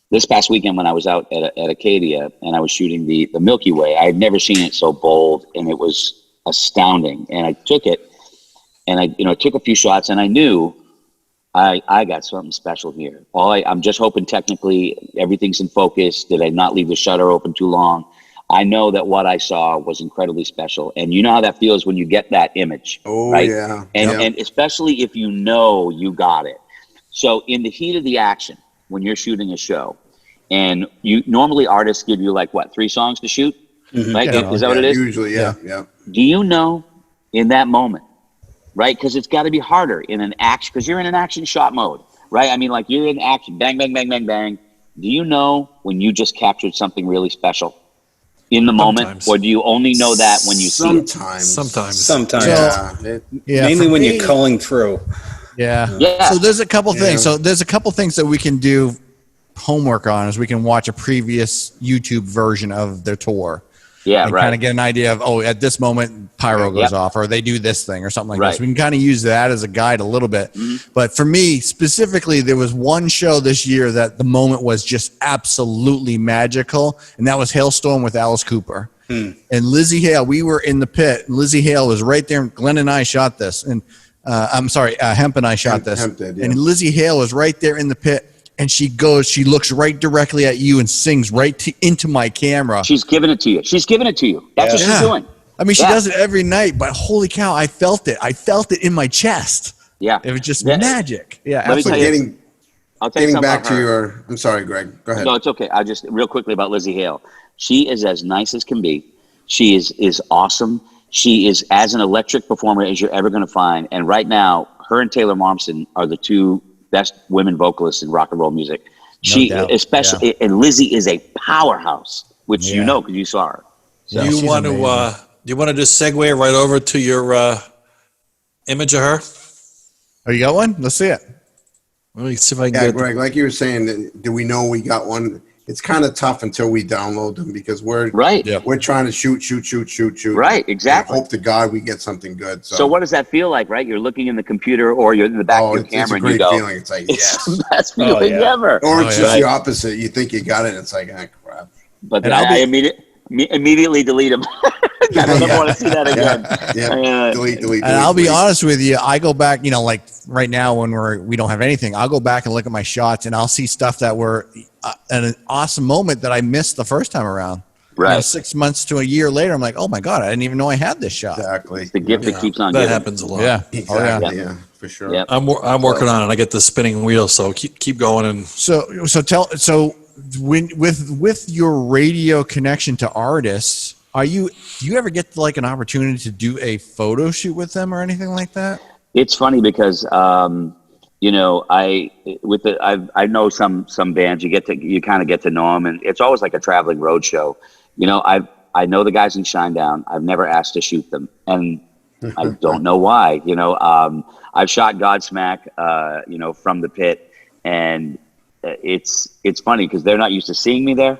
[SPEAKER 8] this past weekend when I was out at Acadia and I was shooting the Milky Way, I had never seen it so bold, and it was astounding. And I took it and I took a few shots, and I knew I got something special here. I'm just hoping technically everything's in focus. Did I not leave the shutter open too long? I know that what I saw was incredibly special. And you know how that feels when you get that image,
[SPEAKER 3] Oh,
[SPEAKER 8] right?
[SPEAKER 3] yeah.
[SPEAKER 8] And especially if you know you got it. So in the heat of the action, when you're shooting a show, and you normally artists give you like what, 3 songs to shoot, right?
[SPEAKER 7] Yeah.
[SPEAKER 8] Is that what it is?
[SPEAKER 3] Usually, yeah.
[SPEAKER 8] Do you know in that moment, right? Because it's got to be harder in an action, because you're in an action shot mode, right? I mean, like you're in action, bang, bang, bang, bang, bang. Do you know when you just captured something really special in the moment,
[SPEAKER 4] Sometimes.
[SPEAKER 8] or do you only know that when you see it?
[SPEAKER 3] Sometimes.
[SPEAKER 2] sometimes,
[SPEAKER 3] Yeah.
[SPEAKER 7] Yeah,
[SPEAKER 2] mainly
[SPEAKER 7] for
[SPEAKER 2] when
[SPEAKER 7] me-
[SPEAKER 2] you're culling through.
[SPEAKER 7] Yeah.
[SPEAKER 8] Yeah.
[SPEAKER 7] So there's a couple things. So there's a couple things that we can do homework on, is we can watch a previous YouTube version of their tour.
[SPEAKER 8] Yeah,
[SPEAKER 7] And
[SPEAKER 8] right.
[SPEAKER 7] kind of get an idea of, oh, at this moment pyro goes
[SPEAKER 8] Yep.
[SPEAKER 7] off, or they do this thing or something like
[SPEAKER 8] Right.
[SPEAKER 7] this. We can kind of use that as a guide a little bit. But for me specifically, there was one show this year that the moment was just absolutely magical, and that was Hailstorm with Alice Cooper. And Lizzie Hale, we were in the pit, and Lizzie Hale was right there. Glenn and I shot this, and I'm sorry, Hemp and I shot this.
[SPEAKER 3] Hemp did, yeah.
[SPEAKER 7] And Lizzie Hale was right there in the pit, and she looks right directly at you and sings right into my camera.
[SPEAKER 8] She's giving it to you. She's giving it to you. That's what she's
[SPEAKER 7] Yeah.
[SPEAKER 8] doing.
[SPEAKER 7] I mean, she
[SPEAKER 8] Yeah.
[SPEAKER 7] does it every night, but holy cow, I felt it. I felt it in my chest.
[SPEAKER 8] Yeah.
[SPEAKER 7] It was just
[SPEAKER 8] Yeah.
[SPEAKER 7] magic. Yeah,
[SPEAKER 8] Let me
[SPEAKER 3] So
[SPEAKER 8] tell you-
[SPEAKER 7] absolutely.
[SPEAKER 8] I'll tell you
[SPEAKER 3] getting
[SPEAKER 8] something
[SPEAKER 3] back
[SPEAKER 8] about
[SPEAKER 3] to
[SPEAKER 8] her.
[SPEAKER 3] your, I'm sorry, Greg. Go ahead.
[SPEAKER 8] No, it's okay. I just real quickly about Lizzie Hale. She is as nice as can be. She is awesome. She is as an electric performer as you're ever going to find. And right now, her and Taylor Momsen are the 2 best women vocalists in rock and roll music. She,
[SPEAKER 7] doubt.
[SPEAKER 8] especially, and Lizzie is a powerhouse, which you
[SPEAKER 7] Yeah.
[SPEAKER 8] know because you saw her.
[SPEAKER 7] Yeah,
[SPEAKER 4] Do
[SPEAKER 7] she's
[SPEAKER 4] you want to
[SPEAKER 7] amazing.
[SPEAKER 4] do you want to just segue right over to your image of her?
[SPEAKER 7] Oh, you got one? Let's see it.
[SPEAKER 4] Let me see if I can
[SPEAKER 3] Yeah,
[SPEAKER 4] get
[SPEAKER 3] Greg, like you were saying, do we know we got one? it's kind of tough until we download them because we're
[SPEAKER 8] Right.
[SPEAKER 4] Yeah.
[SPEAKER 3] we're trying to shoot.
[SPEAKER 8] Right, exactly.
[SPEAKER 3] Hope to God we get something good.
[SPEAKER 8] So what does that feel like, right? You're looking in the computer or you're in the back of your
[SPEAKER 3] it's
[SPEAKER 8] camera
[SPEAKER 3] a
[SPEAKER 8] and
[SPEAKER 3] great
[SPEAKER 8] you go,
[SPEAKER 3] feeling. It's like,
[SPEAKER 8] it's
[SPEAKER 3] yes.
[SPEAKER 8] the best feeling
[SPEAKER 2] yeah.
[SPEAKER 8] ever.
[SPEAKER 3] Or it's just
[SPEAKER 8] Right.
[SPEAKER 3] the opposite. You think you got it, and it's like, ah, crap.
[SPEAKER 8] But
[SPEAKER 7] And
[SPEAKER 8] then
[SPEAKER 7] I'll
[SPEAKER 8] I
[SPEAKER 7] be-
[SPEAKER 8] immediately delete them. I don't ever want to see that again.
[SPEAKER 3] Yeah. Delete.
[SPEAKER 7] And I'll be
[SPEAKER 3] delete.
[SPEAKER 7] honest with you, I go back, you know, like right now when we don't have anything, I'll go back and look at my shots and I'll see stuff that were an awesome moment that I missed the first time around.
[SPEAKER 8] Right.
[SPEAKER 7] You know, 6 months to a year later, I'm like, oh my God, I didn't even know I had this shot.
[SPEAKER 3] Exactly.
[SPEAKER 8] It's the gift that keeps on
[SPEAKER 4] That
[SPEAKER 8] giving.
[SPEAKER 4] happens a lot.
[SPEAKER 7] Yeah.
[SPEAKER 3] Exactly.
[SPEAKER 7] Oh, yeah.
[SPEAKER 3] Yeah, for sure.
[SPEAKER 8] Yep.
[SPEAKER 4] I'm working on it. I get the spinning wheel, so keep going. And
[SPEAKER 7] So with your radio connection to artists, do you ever get like an opportunity to do a photo shoot with them or anything like that?
[SPEAKER 8] It's funny because you know, I know some bands. You kind of get to know them, and it's always like a traveling road show. You know, I know the guys in Shinedown. I've never asked to shoot them, and I don't know why. You know, I've shot Godsmack, you know, from the pit, and it's funny because they're not used to seeing me there.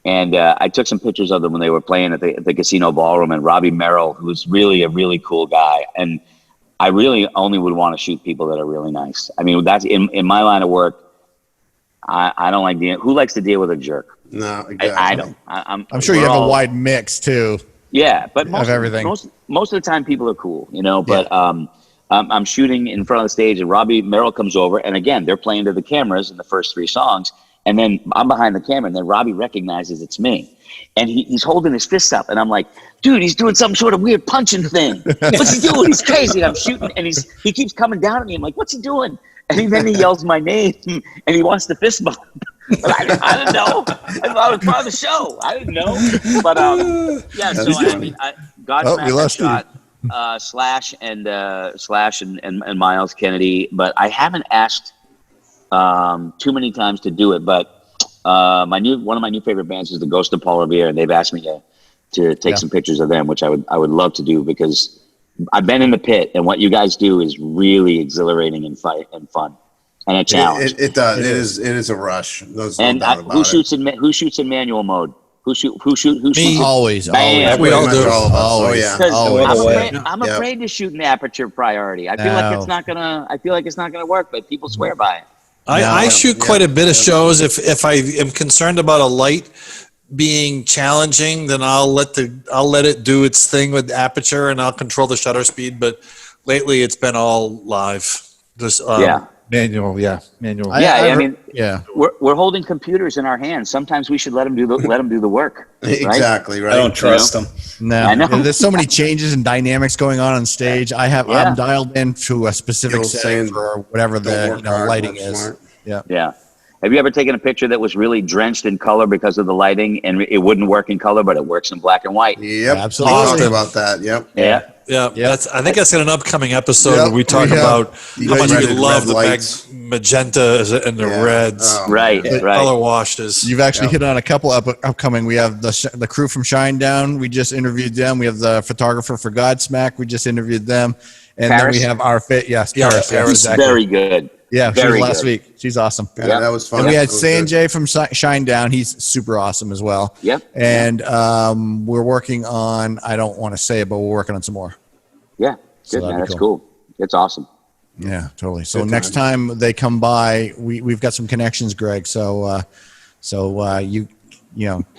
[SPEAKER 8] And I took some pictures of them when they were playing at the Casino Ballroom, and Robbie Merrill, who's really a really cool guy. And I really only would want to shoot people that are really nice. I mean, that's in my line of work. I don't like who likes to deal with a jerk?
[SPEAKER 3] No, exactly.
[SPEAKER 8] I don't.
[SPEAKER 7] I'm sure you have a wide mix too.
[SPEAKER 8] Yeah, but most
[SPEAKER 7] of everything.
[SPEAKER 8] Most of the time, people are cool, you know. But I'm shooting in front of the stage, and Robbie Merrill comes over, and again, they're playing to the cameras in the first 3 songs. And then I'm behind the camera, and then Robbie recognizes it's me. And he's holding his fists up, and I'm like, dude, he's doing some sort of weird punching thing. What's he doing? He's crazy. And I'm shooting, and he keeps coming down at me. I'm like, what's he doing? And then he yells my name, and he wants the fist bump. But I didn't know. I was part of the show. I didn't know. But yeah, so I mean, Godsmack shot Slash and Miles Kennedy, but I haven't asked too many times to do it, but one of my new favorite bands is the Ghost of Paul Revere, and they've asked me to take some pictures of them, which I would love to do because I've been in the pit, and what you guys do is really exhilarating and fun and a challenge.
[SPEAKER 3] It does. It is a rush. There's no
[SPEAKER 8] And
[SPEAKER 3] doubt about
[SPEAKER 8] who shoots in manual mode? Who shoots?
[SPEAKER 7] Always.
[SPEAKER 8] Bam.
[SPEAKER 4] we all do.
[SPEAKER 3] all of us. Oh
[SPEAKER 7] Always.
[SPEAKER 3] yeah.
[SPEAKER 8] Because I'm
[SPEAKER 3] Yeah.
[SPEAKER 8] afraid to shoot an aperture priority. I feel like it's not gonna. I feel like it's not gonna work, but people swear by it.
[SPEAKER 4] I shoot quite a bit of shows. If I am concerned about a light being challenging, then I'll let it do its thing with aperture, and I'll control the shutter speed. But lately, it's been all live. Just manual. Yeah, manual.
[SPEAKER 8] I mean,
[SPEAKER 7] yeah.
[SPEAKER 8] we're holding computers in our hands. Sometimes we should let them do the work. Right?
[SPEAKER 3] Exactly right.
[SPEAKER 2] I don't trust them.
[SPEAKER 7] No,
[SPEAKER 8] I know.
[SPEAKER 7] there's so many changes and dynamics going on stage. I'm dialed in to a specific
[SPEAKER 3] You're
[SPEAKER 7] setting
[SPEAKER 3] saying,
[SPEAKER 7] for whatever
[SPEAKER 3] Don't
[SPEAKER 7] the
[SPEAKER 3] work hard,
[SPEAKER 7] lighting
[SPEAKER 3] work
[SPEAKER 7] is.
[SPEAKER 3] smart.
[SPEAKER 8] Yeah. Have you ever taken a picture that was really drenched in color because of the lighting, and it wouldn't work in color, but it works in black and white?
[SPEAKER 3] Yep.
[SPEAKER 7] Absolutely.
[SPEAKER 3] We talked about that. Yep.
[SPEAKER 8] Yeah.
[SPEAKER 4] Yeah, I think that's in an upcoming episode
[SPEAKER 7] Yep,
[SPEAKER 4] where we talk
[SPEAKER 7] we have.
[SPEAKER 4] about how much we
[SPEAKER 3] Red
[SPEAKER 4] love the
[SPEAKER 3] lights.
[SPEAKER 4] magenta and the reds.
[SPEAKER 3] Oh,
[SPEAKER 8] Right. Right.
[SPEAKER 4] Color washed is.
[SPEAKER 7] You've actually hit on a couple upcoming. We have the crew from Shinedown. We just interviewed them. We have the photographer for Godsmack. We just interviewed them. And
[SPEAKER 8] Paris?
[SPEAKER 7] then we have our Paris. Yes,
[SPEAKER 4] Paris,
[SPEAKER 7] exactly.
[SPEAKER 8] Very good.
[SPEAKER 7] Yeah, she was
[SPEAKER 8] very
[SPEAKER 7] last
[SPEAKER 8] good.
[SPEAKER 7] week. She's awesome.
[SPEAKER 3] Yeah, that was fun.
[SPEAKER 7] And we had
[SPEAKER 3] That was good.
[SPEAKER 7] Sanjay from Shinedown. He's super awesome as well.
[SPEAKER 8] Yep.
[SPEAKER 7] And we're working on, I don't want to say it, but we're working on some more.
[SPEAKER 8] Yeah.
[SPEAKER 7] So
[SPEAKER 8] Good,
[SPEAKER 7] that'd
[SPEAKER 8] man.
[SPEAKER 7] be
[SPEAKER 8] That's cool. It's awesome.
[SPEAKER 7] Yeah, totally. So
[SPEAKER 3] Good
[SPEAKER 7] next time they come by, we've got some connections, Greg. So you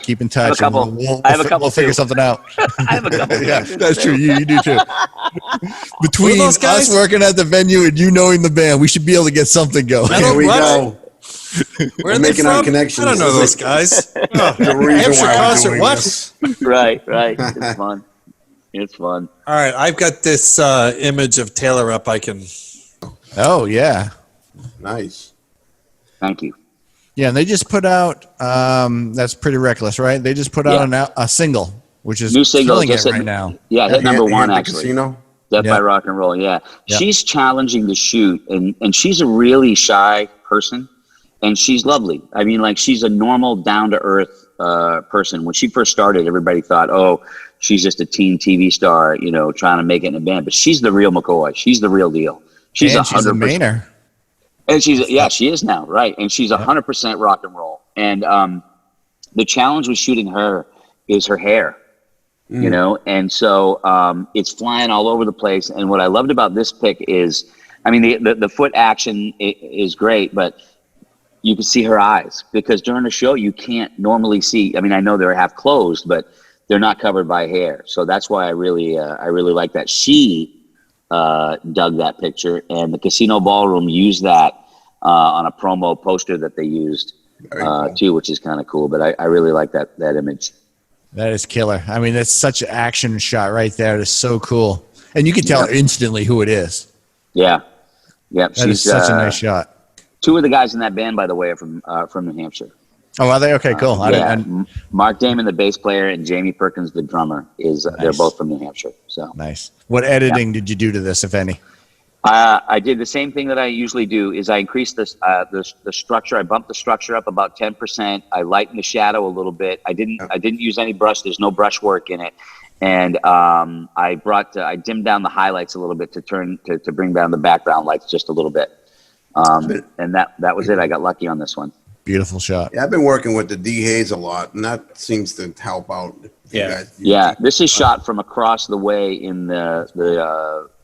[SPEAKER 7] keep in touch.
[SPEAKER 8] couple.
[SPEAKER 7] And we'll
[SPEAKER 8] We'll
[SPEAKER 7] figure
[SPEAKER 8] too.
[SPEAKER 7] something out.
[SPEAKER 8] I have a couple.
[SPEAKER 7] Yeah, that's true. You do too. Between
[SPEAKER 4] those guys?
[SPEAKER 7] us working at the venue and you knowing the band, we should be able to get something going.
[SPEAKER 3] Here we
[SPEAKER 4] What?
[SPEAKER 3] go.
[SPEAKER 4] Where
[SPEAKER 3] We're
[SPEAKER 4] are they
[SPEAKER 3] making our
[SPEAKER 4] from?
[SPEAKER 3] connections.
[SPEAKER 4] I don't know those guys.
[SPEAKER 3] The reason
[SPEAKER 4] Hampshire
[SPEAKER 3] why we're
[SPEAKER 4] concert,
[SPEAKER 3] doing
[SPEAKER 4] what?
[SPEAKER 3] this.
[SPEAKER 8] Right. It's fun. It's fun.
[SPEAKER 4] All right, I've got this image of Taylor up. I can.
[SPEAKER 7] Oh yeah,
[SPEAKER 3] Nice.
[SPEAKER 8] Thank you.
[SPEAKER 7] yeah. And they just put out. That's Pretty Reckless, right? They just put out a single, which is
[SPEAKER 8] New single,
[SPEAKER 7] killing it
[SPEAKER 8] just hit-
[SPEAKER 7] right now.
[SPEAKER 8] Yeah, hit number one
[SPEAKER 3] At the
[SPEAKER 8] actually.
[SPEAKER 3] Casino.
[SPEAKER 8] Death
[SPEAKER 7] Yeah.
[SPEAKER 8] by Rock and Roll. Yeah.
[SPEAKER 7] Yeah.
[SPEAKER 8] She's challenging to shoot, and she's a really shy person, and she's lovely. I mean, like, she's a normal, down to earth person. When she first started, everybody thought, oh, she's just a teen TV star, trying to make it in a band. But she's the real McCoy. She's the real deal. She's
[SPEAKER 7] And she's a
[SPEAKER 8] 100%.
[SPEAKER 7] Mainer.
[SPEAKER 8] And she is now, right? And she's 100% rock and roll. And the challenge with shooting her is her hair, you know, and so it's flying all over the place. And what I loved about this pic is, I mean, the foot action is great, but you can see her eyes, because during a show you can't normally see. I mean, I know they're half closed, but they're not covered by hair. So that's why I really like that. She dug that picture, and the Casino Ballroom used that on a promo poster that they used too, which is kind of cool. But I really like that image.
[SPEAKER 7] That is killer. I mean, that's such an action shot right there. It's so cool. And you can tell instantly who it is.
[SPEAKER 8] Yeah. Yep.
[SPEAKER 7] That is such a nice shot.
[SPEAKER 8] Two of the guys in that band, by the way, are from New Hampshire.
[SPEAKER 7] Oh, are they? Okay, cool.
[SPEAKER 8] Mark Damon, the bass player, and Jamie Perkins, the drummer, they're both from New Hampshire. So
[SPEAKER 7] nice. What editing did you do to this, if any?
[SPEAKER 8] I did the same thing that I usually do. Is I increased the structure. I bumped the structure up about 10%. I lightened the shadow a little bit. I didn't use any brush. There's no brush work in it. And I dimmed down the highlights a little bit to bring down the background lights just a little bit. And that was it. I got lucky on this one.
[SPEAKER 7] Beautiful shot.
[SPEAKER 3] Yeah, I've been working with the D Haze a lot, and that seems to help out.
[SPEAKER 8] This is shot from across the way in the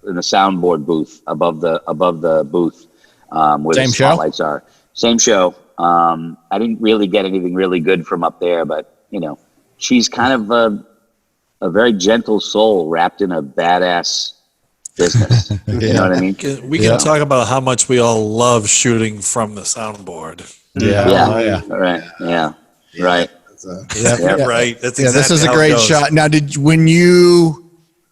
[SPEAKER 8] soundboard booth above the booth where the spotlights are. Same show. I didn't really get anything really good from up there, but you know, she's kind of a very gentle soul wrapped in a badass business. You know what I mean?
[SPEAKER 4] We can talk about how much we all love shooting from the soundboard.
[SPEAKER 8] Right. Right. That's exactly
[SPEAKER 7] this is a great shot. Now, when you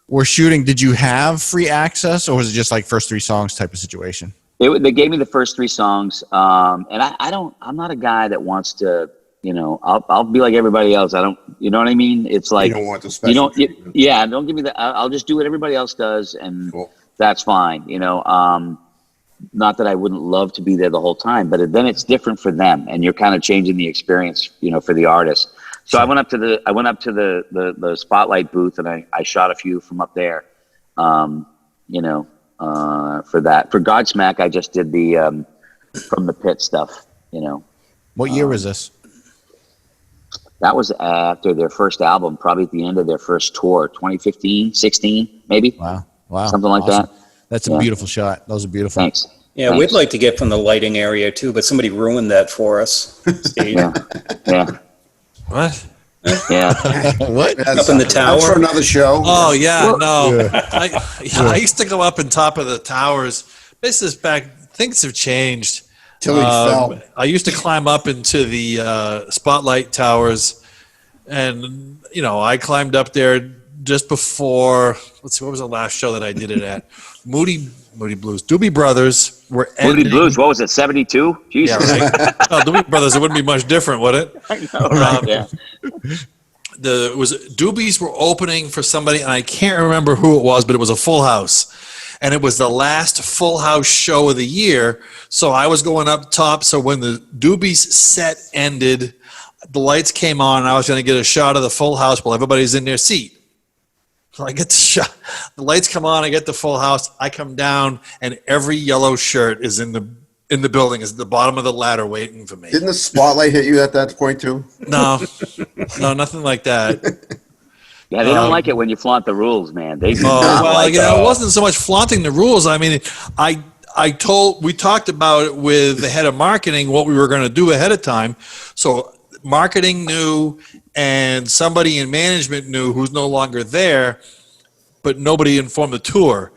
[SPEAKER 7] were shooting, did you have free access, or was it just like first 3 songs type of situation?
[SPEAKER 8] They gave me the first 3 songs, and I'm not a guy that wants to, you know, I'll be like everybody else. I don't, you know what I mean? It's like,
[SPEAKER 3] you don't want the special treatment.
[SPEAKER 8] Don't give me that. I'll just do what everybody else does, and that's fine. You know, not that I wouldn't love to be there the whole time, but then it's different for them, and you're kind of changing the experience, you know, for the artist. So I went up to the spotlight booth, and I shot a few from up there, you know, for that. For Godsmack, I just did the from the pit stuff, you know.
[SPEAKER 7] What year was this?
[SPEAKER 8] That was after their first album, probably at the end of their first tour, 2015, 16, maybe.
[SPEAKER 7] Wow.
[SPEAKER 8] Something like that.
[SPEAKER 7] That's a beautiful shot. Those are beautiful.
[SPEAKER 8] Thanks.
[SPEAKER 2] Yeah, we'd like to get from the lighting area too, but somebody ruined that for us. Steve.
[SPEAKER 8] Yeah.
[SPEAKER 4] What?
[SPEAKER 8] Yeah.
[SPEAKER 7] What?
[SPEAKER 2] Up in the tower.
[SPEAKER 3] That's for another show.
[SPEAKER 4] Oh yeah, no. I used to go up on top of the towers. This is back. Things have changed.
[SPEAKER 3] Till he fell.
[SPEAKER 4] I used to climb up into the spotlight towers, and you know, I climbed up there just before. Let's see, what was the last show that I did it at? Moody Blues. Doobie Brothers were ending.
[SPEAKER 8] Moody Blues. What was it? 72. Jesus.
[SPEAKER 4] Yeah, right. Doobie Brothers. It wouldn't be much different, would it?
[SPEAKER 8] I know, right? Yeah.
[SPEAKER 4] Doobies were opening for somebody, and I can't remember who it was, but it was a full house. And it was the last full house show of the year. So I was going up top. So when the Doobies set ended, the lights came on, and I was going to get a shot of the full house while everybody's in their seat. So I get the shot. The lights come on. I get the full house. I come down, and every yellow shirt is in the building, is at the bottom of the ladder waiting for me.
[SPEAKER 3] Didn't the spotlight hit you at that point too?
[SPEAKER 4] No, nothing like that.
[SPEAKER 8] Yeah, they don't like it when you flaunt the rules, man. They do not
[SPEAKER 4] well,
[SPEAKER 8] like
[SPEAKER 4] you know, it wasn't so much flaunting the rules. I mean, we talked about it with the head of marketing, what we were going to do ahead of time. So marketing knew, and somebody in management knew, who's no longer there, but nobody informed the tour.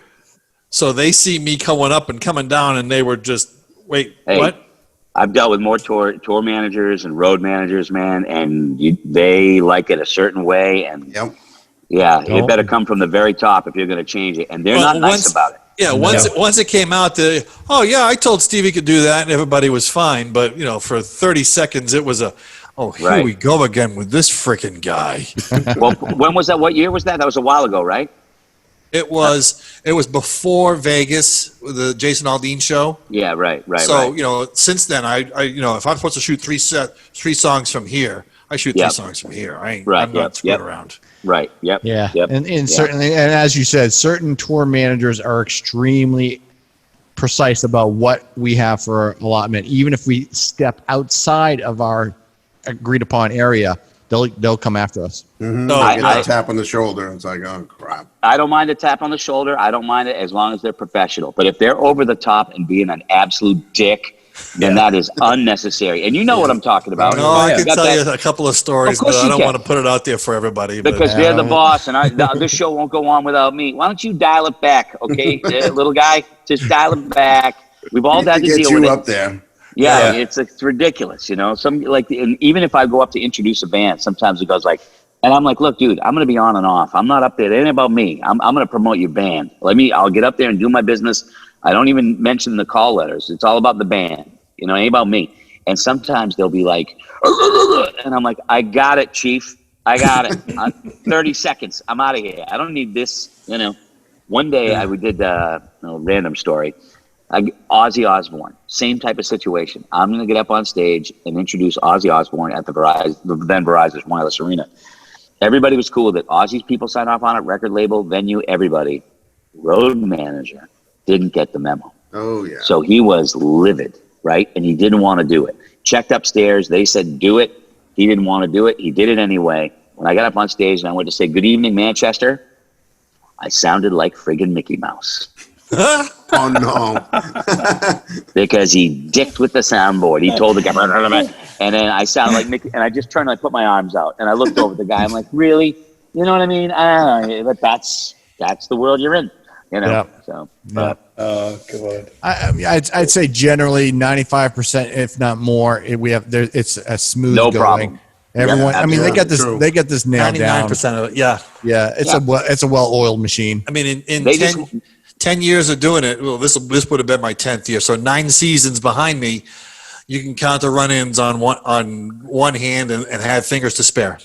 [SPEAKER 4] So they see me coming up and coming down, and they were just, wait, what?
[SPEAKER 8] I've dealt with more tour managers and road managers, man, and they like it a certain way, and it better come from the very top if you're going to change it, and they're not nice about it.
[SPEAKER 4] Yeah, once it came out, I told Steve he could do that, and everybody was fine. But you know, for 30 seconds, it was here we go again with this freaking guy.
[SPEAKER 8] Well, when was that? What year was that? That was a while ago, right?
[SPEAKER 4] It was before Vegas, the Jason Aldean show.
[SPEAKER 8] Yeah, right.
[SPEAKER 4] So you know, since then, I if I'm supposed to shoot three songs from here, I shoot 3 songs from here. I'm not screwing around.
[SPEAKER 8] Right. Yep.
[SPEAKER 7] Yeah.
[SPEAKER 8] Yep.
[SPEAKER 7] And certainly, and as you said, certain tour managers are extremely precise about what we have for allotment. Even if we step outside of our agreed upon area, they'll come after us.
[SPEAKER 3] Mm-hmm.
[SPEAKER 4] Oh,
[SPEAKER 3] Get a tap on the shoulder. It's like, oh crap.
[SPEAKER 8] I don't mind a tap on the shoulder. I don't mind it as long as they're professional. But if they're over the top and being an absolute dick, then that is unnecessary. And you know what I'm talking about.
[SPEAKER 4] No, I
[SPEAKER 8] You
[SPEAKER 4] can
[SPEAKER 8] got
[SPEAKER 4] tell
[SPEAKER 8] that-
[SPEAKER 4] you a couple of stories,
[SPEAKER 8] Of course
[SPEAKER 4] but I
[SPEAKER 8] you
[SPEAKER 4] don't
[SPEAKER 8] can.
[SPEAKER 4] want to put it out there for everybody. But
[SPEAKER 8] Because they're the boss, and this show won't go on without me. Why don't you dial it back, okay, little guy? Just dial it back. We've all had to
[SPEAKER 3] Get
[SPEAKER 8] deal
[SPEAKER 3] you
[SPEAKER 8] with
[SPEAKER 3] up
[SPEAKER 8] it.
[SPEAKER 3] there.
[SPEAKER 8] Yeah,
[SPEAKER 2] Yeah.
[SPEAKER 8] it's ridiculous, you know. Some and even if I go up to introduce a band, sometimes it goes like, and I'm like, look, dude, I'm gonna be on and off. I'm not up there. It ain't about me. I'm gonna promote your band. I'll get up there and do my business. I don't even mention the call letters. It's all about the band. You know, it ain't about me. And sometimes they'll be like, and I'm like, I got it, Chief. I got it. 30 seconds. I'm out of here. I don't need this. You know, one day we did a random story. Ozzy Osbourne, same type of situation. I'm going to get up on stage and introduce Ozzy Osbourne at the then Verizon Wireless Arena. Everybody was cool with it. Ozzy's people signed off on it, record label, venue, everybody. Road manager didn't get the memo.
[SPEAKER 3] Oh yeah.
[SPEAKER 8] So he was livid, right? And he didn't want to do it. Checked upstairs. They said, do it. He didn't want to do it. He did it anyway. When I got up on stage and I went to say, good evening, Manchester, I sounded like friggin' Mickey Mouse.
[SPEAKER 3] Oh no.
[SPEAKER 8] Because he dicked with the soundboard. He told the guy, and then I sounded like Mickey, and I just turned and I put my arms out, and I looked over at the guy. I'm like, really? You know what I mean? I don't know, but that's the world you're in, you know?
[SPEAKER 7] Yeah.
[SPEAKER 8] So,
[SPEAKER 7] Yeah.
[SPEAKER 2] Oh, God.
[SPEAKER 7] I mean, I'd say generally 95%, if not more, it's a smooth
[SPEAKER 8] No
[SPEAKER 7] going.
[SPEAKER 8] problem.
[SPEAKER 7] Everyone, I mean, they got this,
[SPEAKER 3] True.
[SPEAKER 7] they got this nailed down.
[SPEAKER 4] 99% of it, yeah.
[SPEAKER 7] Yeah, it's a well-oiled machine.
[SPEAKER 4] I mean, in
[SPEAKER 8] They
[SPEAKER 4] 10 years of doing it, well, this would have been my 10th year. So 9 seasons behind me, you can count the run-ins on one hand and have fingers to spare.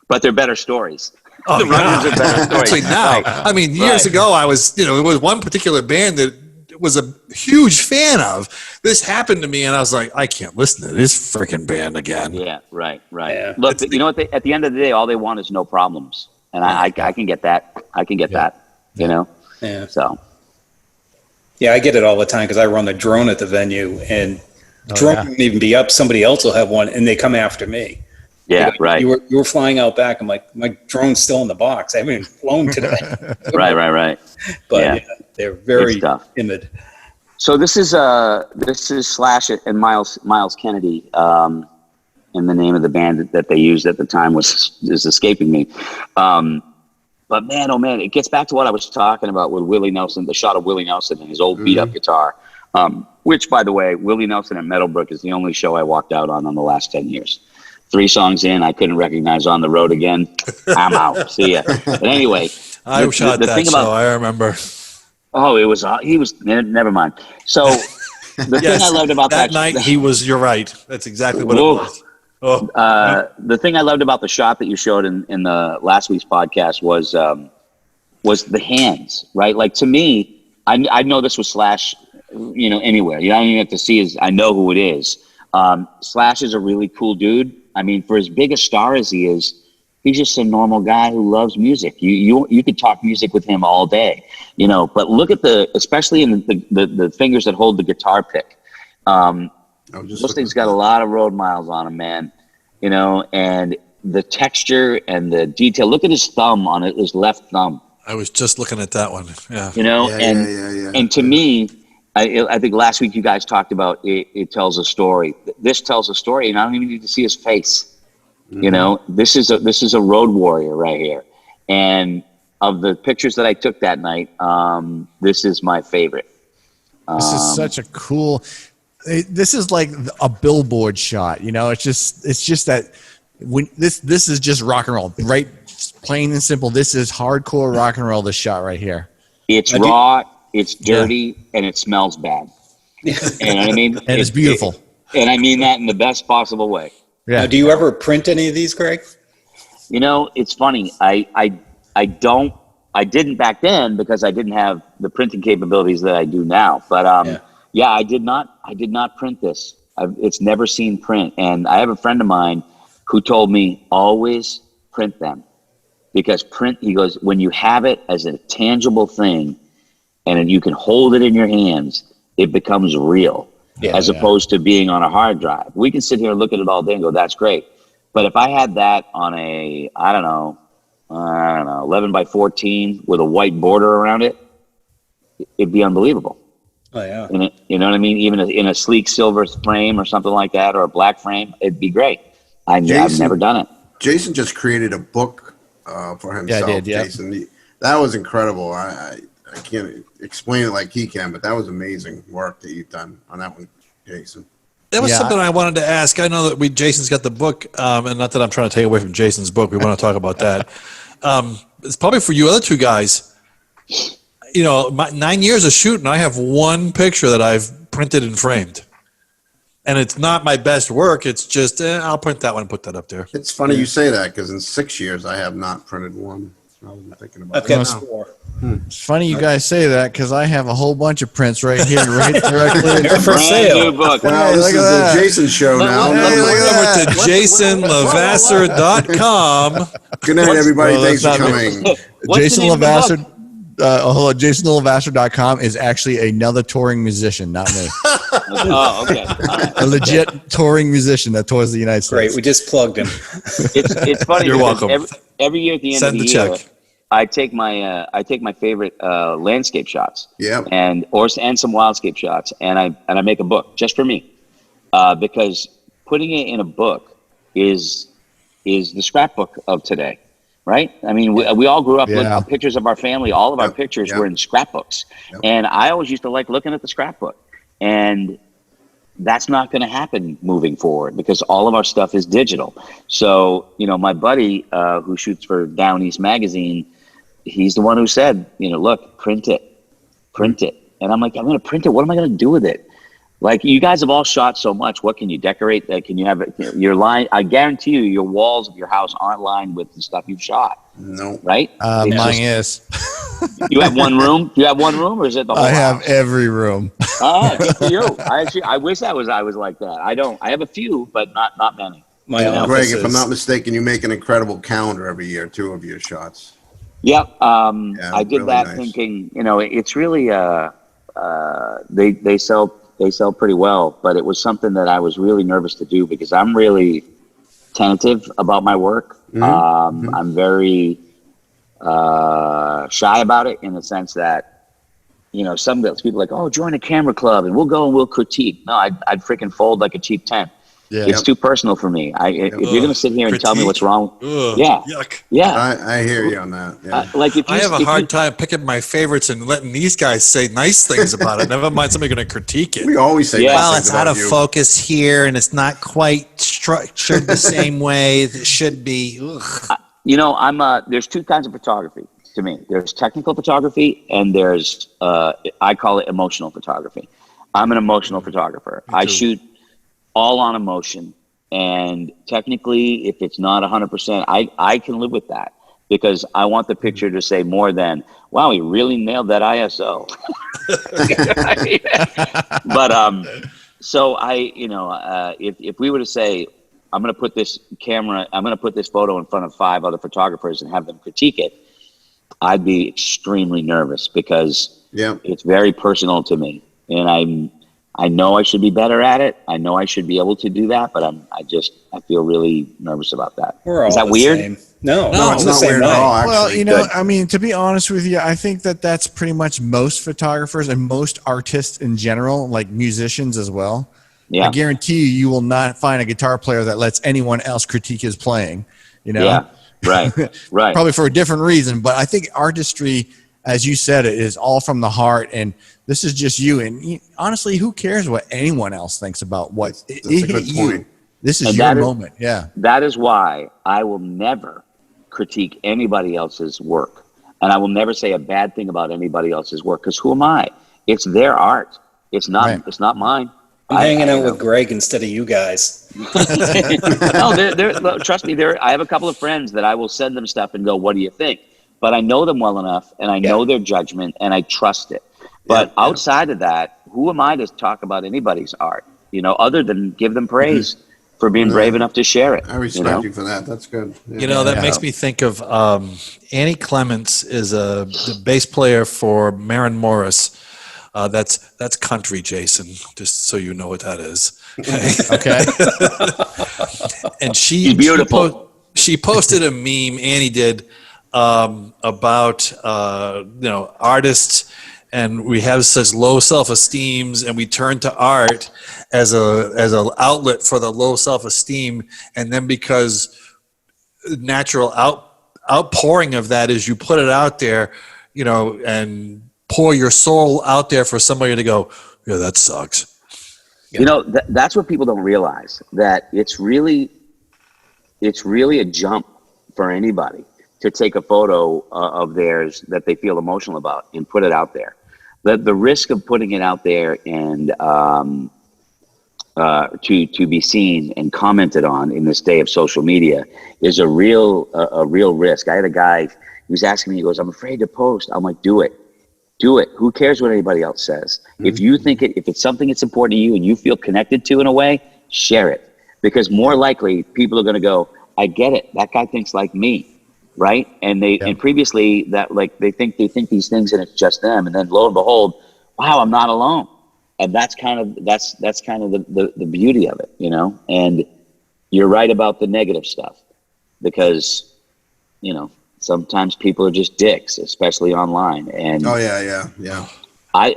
[SPEAKER 8] but they're better stories.
[SPEAKER 4] Oh,
[SPEAKER 8] The run-ins are better stories.
[SPEAKER 4] Actually, now,
[SPEAKER 8] Right.
[SPEAKER 4] I mean, years
[SPEAKER 8] Right.
[SPEAKER 4] ago, I was, it was one particular band that was a huge fan of. This happened to me, and I was like, I can't listen to this freaking band again.
[SPEAKER 8] Yeah, right.
[SPEAKER 2] Yeah.
[SPEAKER 8] Look, you know what? At the end of the day, all they want is no problems, and I can get that. I can get that. You know.
[SPEAKER 2] Yeah.
[SPEAKER 8] So
[SPEAKER 2] Yeah, I get it all the time because I run the drone at the venue, and drone
[SPEAKER 7] yeah.
[SPEAKER 2] won't even be up. Somebody else will have one, and they come after me.
[SPEAKER 8] yeah,
[SPEAKER 2] Like,
[SPEAKER 8] right.
[SPEAKER 2] You were flying out back. I'm like, my drone's still in the box. I haven't even flown today.
[SPEAKER 8] Right.
[SPEAKER 2] But
[SPEAKER 8] Yeah.
[SPEAKER 2] yeah, they're very
[SPEAKER 8] It's tough.
[SPEAKER 2] timid.
[SPEAKER 8] So this is Slash and Miles Kennedy, and the name of the band that they used at the time is escaping me. But man, oh man, it gets back to what I was talking about with Willie Nelson, the shot of Willie Nelson and his old beat up guitar. Which, by the way, Willie Nelson at Meadowbrook is the only show I walked out on the last 10 years. 3 songs in, I couldn't recognize On the Road Again. I'm out. See ya. But anyway,
[SPEAKER 4] I shot
[SPEAKER 8] the
[SPEAKER 4] that
[SPEAKER 8] thing
[SPEAKER 4] show.
[SPEAKER 8] about
[SPEAKER 4] I remember.
[SPEAKER 8] oh, he was never mind. So the thing I loved about
[SPEAKER 4] that night, you're right. That's exactly what it
[SPEAKER 8] Whoa.
[SPEAKER 4] was. Oh,
[SPEAKER 8] The thing I loved about the shot that you showed in the last week's podcast was the hands, right? Like, to me, I know this was Slash, anywhere. You don't even have to see I know who it is. Slash is a really cool dude. I mean, for as big a star as he is, he's just a normal guy who loves music. You could talk music with him all day, but look at especially in the fingers that hold the guitar pick. Those things got a lot of road miles on them, man, and the texture and the detail. Look at his thumb on it, his left thumb,
[SPEAKER 4] I was just looking at that one. Yeah.
[SPEAKER 8] and to me, I think last week you guys talked about it tells a story. This tells a story, and I don't even need to see his face. This is a road warrior right here. And of the pictures that I took that night, this is my favorite.
[SPEAKER 7] This is such a cool. This is like a billboard shot. It's just that when this is just rock and roll, right? Plain and simple. This is hardcore rock and roll. This shot right here.
[SPEAKER 8] It's raw, it's dirty, and it smells bad. You know what I mean?
[SPEAKER 7] And it's beautiful.
[SPEAKER 8] And I mean that in the best possible way.
[SPEAKER 7] Yeah.
[SPEAKER 2] Now, do you ever print any of these, Greg?
[SPEAKER 8] It's funny. I didn't back then because I didn't have the printing capabilities that I do now. But I did not print this. It's never seen print. And I have a friend of mine who told me always print them, because he goes, when you have it as a tangible thing and you can hold it in your hands, it becomes real. as opposed to being on a hard drive. We can sit here and look at it all day and go, that's great. But if I had that on a, I don't know, 11 by 14 with a white border around it, it'd be unbelievable.
[SPEAKER 2] Oh yeah.
[SPEAKER 8] You know what I mean? Even in a sleek silver frame or something like that, or a black frame, it'd be great. I've never done it.
[SPEAKER 3] Jason just created a book for himself.
[SPEAKER 7] Yeah, I did, yeah.
[SPEAKER 3] Jason, that was incredible. I can't explain it like he can, but that was amazing work that you've done on that one, Jason.
[SPEAKER 4] That was something I wanted to ask. I know that Jason's got the book, and not that I'm trying to take away from Jason's book. We want to talk about that. It's probably for you other two guys. You know, 9 years of shooting, I have one picture that I've printed and framed. And it's not my best work. It's just, I'll print that one and put that up there.
[SPEAKER 3] It's funny you say that because in 6 years I have not printed one. I wasn't thinking about
[SPEAKER 2] I've got
[SPEAKER 3] it.
[SPEAKER 2] 4.
[SPEAKER 7] It's funny you guys say that because I have a whole bunch of prints right here, right directly.
[SPEAKER 2] They're for
[SPEAKER 8] Brand
[SPEAKER 2] sale.
[SPEAKER 8] new book.
[SPEAKER 3] Well,
[SPEAKER 7] Hey,
[SPEAKER 3] this
[SPEAKER 7] look
[SPEAKER 3] is
[SPEAKER 7] at
[SPEAKER 3] the
[SPEAKER 7] that.
[SPEAKER 3] Jason show now.
[SPEAKER 7] Hey, look at
[SPEAKER 4] Over to jasonlavasser.com.
[SPEAKER 3] Good night, everybody.
[SPEAKER 7] Well,
[SPEAKER 3] Thanks
[SPEAKER 7] that's
[SPEAKER 3] for
[SPEAKER 7] not
[SPEAKER 3] coming.
[SPEAKER 8] What's
[SPEAKER 7] Jason
[SPEAKER 8] the name of the
[SPEAKER 7] Lavasser.
[SPEAKER 8] book?
[SPEAKER 7] Hold on. JasonLavasser.com is actually another touring musician, not me.
[SPEAKER 8] Oh, okay. All right.
[SPEAKER 7] A legit touring musician that tours the United
[SPEAKER 2] Great.
[SPEAKER 7] States.
[SPEAKER 2] We just plugged him.
[SPEAKER 8] It's funny.
[SPEAKER 4] You're
[SPEAKER 8] because
[SPEAKER 4] welcome.
[SPEAKER 8] Every year at the end
[SPEAKER 4] Send
[SPEAKER 8] of
[SPEAKER 4] the
[SPEAKER 8] the year,
[SPEAKER 4] check.
[SPEAKER 8] I take my favorite landscape shots.
[SPEAKER 3] Yep.
[SPEAKER 8] And some wildscape shots, and I make a book just for me, because putting it in a book is the scrapbook of today, right? I mean, we all grew up looking at pictures of our family. All of our pictures were in scrapbooks, and I always used to like looking at the scrapbook, and that's not going to happen moving forward because all of our stuff is digital. So, you know, my buddy who shoots for Down East Magazine, he's the one who said, you know, look, print it. And I'm like, I'm going to print it. What am I going to do with it? Like, you guys have all shot so much. What can you decorate? Can you have it? Your line? I guarantee you, your walls of your house aren't lined with the stuff you've shot.
[SPEAKER 3] No.
[SPEAKER 8] Right?
[SPEAKER 7] Mine is.
[SPEAKER 8] You have one room. You have one room, or is it the whole
[SPEAKER 7] I have
[SPEAKER 8] house?
[SPEAKER 7] every room.
[SPEAKER 8] Oh, good for you. I wish I was like that. I don't. I have a few, but not many.
[SPEAKER 2] My
[SPEAKER 3] Greg,
[SPEAKER 2] office
[SPEAKER 3] if I'm
[SPEAKER 2] is-
[SPEAKER 3] not mistaken, you make an incredible calendar every year, too, of your shots.
[SPEAKER 8] Yep. I did
[SPEAKER 3] really
[SPEAKER 8] that
[SPEAKER 3] nice.
[SPEAKER 8] thinking, you know, it's really they sell pretty well, but it was something that I was really nervous to do because I'm really tentative about my work. I'm very shy about it in the sense that, you know, some people are like, oh, join a camera club and we'll go and we'll critique. No, I'd freaking fold like a cheap tent.
[SPEAKER 7] Yeah.
[SPEAKER 8] It's too personal for me. If you're going to sit here and tell me what's wrong,
[SPEAKER 4] Ugh,
[SPEAKER 8] yeah,
[SPEAKER 4] yuck.
[SPEAKER 8] yeah.
[SPEAKER 3] I hear you on that. Yeah.
[SPEAKER 8] Like if you,
[SPEAKER 4] I have a
[SPEAKER 8] if you-
[SPEAKER 4] hard time picking my favorites and letting these guys say nice things about it. Never mind somebody going to critique it.
[SPEAKER 3] We always say
[SPEAKER 8] Yeah.
[SPEAKER 3] nice
[SPEAKER 9] Well,
[SPEAKER 3] things
[SPEAKER 9] it's out
[SPEAKER 3] about
[SPEAKER 9] of
[SPEAKER 3] you.
[SPEAKER 9] focus here, and it's not quite structured the same way that it should be. Ugh.
[SPEAKER 8] You know, there's two kinds of photography to me. There's technical photography and there's, I call it emotional photography. I'm an emotional photographer. I shoot all on emotion. And technically, if it's not 100%, I can live with that because I want the picture to say more than, wow, he really nailed that ISO. But, so if we were to say, I'm going to put this photo in front of 5 other photographers and have them critique it, I'd be extremely nervous because it's very personal to me. And I know I should be better at it. I know I should be able to do that, but I feel really nervous about that.
[SPEAKER 2] We're all
[SPEAKER 8] Is that
[SPEAKER 2] the
[SPEAKER 8] weird?
[SPEAKER 2] same. No,
[SPEAKER 3] It's
[SPEAKER 2] the
[SPEAKER 3] not
[SPEAKER 2] same
[SPEAKER 3] weird
[SPEAKER 2] way.
[SPEAKER 3] at all, actually.
[SPEAKER 7] Well, you know,
[SPEAKER 8] Good.
[SPEAKER 7] I mean, to be honest with you, I think that's pretty much most photographers and most artists in general, like musicians as well.
[SPEAKER 8] Yeah.
[SPEAKER 7] I guarantee you will not find a guitar player that lets anyone else critique his playing, you know?
[SPEAKER 8] Yeah. Right. Right.
[SPEAKER 7] Probably for a different reason, but I think artistry, as you said, it is all from the heart, and this is just you. And honestly, who cares what anyone else thinks about what
[SPEAKER 3] That's a good point.
[SPEAKER 7] This is
[SPEAKER 8] And
[SPEAKER 7] your
[SPEAKER 8] that is-
[SPEAKER 7] moment. Yeah.
[SPEAKER 8] That is why I will never critique anybody else's work. And I will never say a bad thing about anybody else's work because who am I? It's their art. It's not.
[SPEAKER 7] Right.
[SPEAKER 8] It's not mine.
[SPEAKER 2] I'm hanging out with Greg instead of you guys.
[SPEAKER 8] No, look, trust me. I have a couple of friends that I will send them stuff and go, "What do you think?" But I know them well enough, and I know their judgment, and I trust it. But outside of that, who am I to talk about anybody's art? You know, other than give them praise for being brave enough to share it.
[SPEAKER 3] I respect you for that. That's good. Yeah.
[SPEAKER 4] You know, that makes me think of Annie Clements is the bass player for Maren Morris. That's country, Jason. Just so you know what that is.
[SPEAKER 7] Okay.
[SPEAKER 4] And
[SPEAKER 8] She's beautiful.
[SPEAKER 4] she posted a meme. Annie did about artists, and we have such low self-esteems, and we turn to art as a outlet for the low self-esteem, and then because natural outpouring of that is you put it out there, and pour your soul out there for somebody to go, yeah, that sucks.
[SPEAKER 8] That's what people don't realize, that it's really a jump for anybody to take a photo of theirs that they feel emotional about and put it out there. The risk of putting it out there and to be seen and commented on in this day of social media is a real risk. I had a guy who was asking me, he goes, I'm afraid to post. I'm like, do it. Who cares what anybody else says? Mm-hmm. If you think if it's something that's important to you and you feel connected to in a way, share it, because more likely people are going to go, I get it. That guy thinks like me. Right. And and previously that they think these things and it's just them. And then lo and behold, wow, I'm not alone. And that's kind of the beauty of it, and you're right about the negative stuff, because, sometimes people are just dicks, especially online. And
[SPEAKER 3] oh yeah.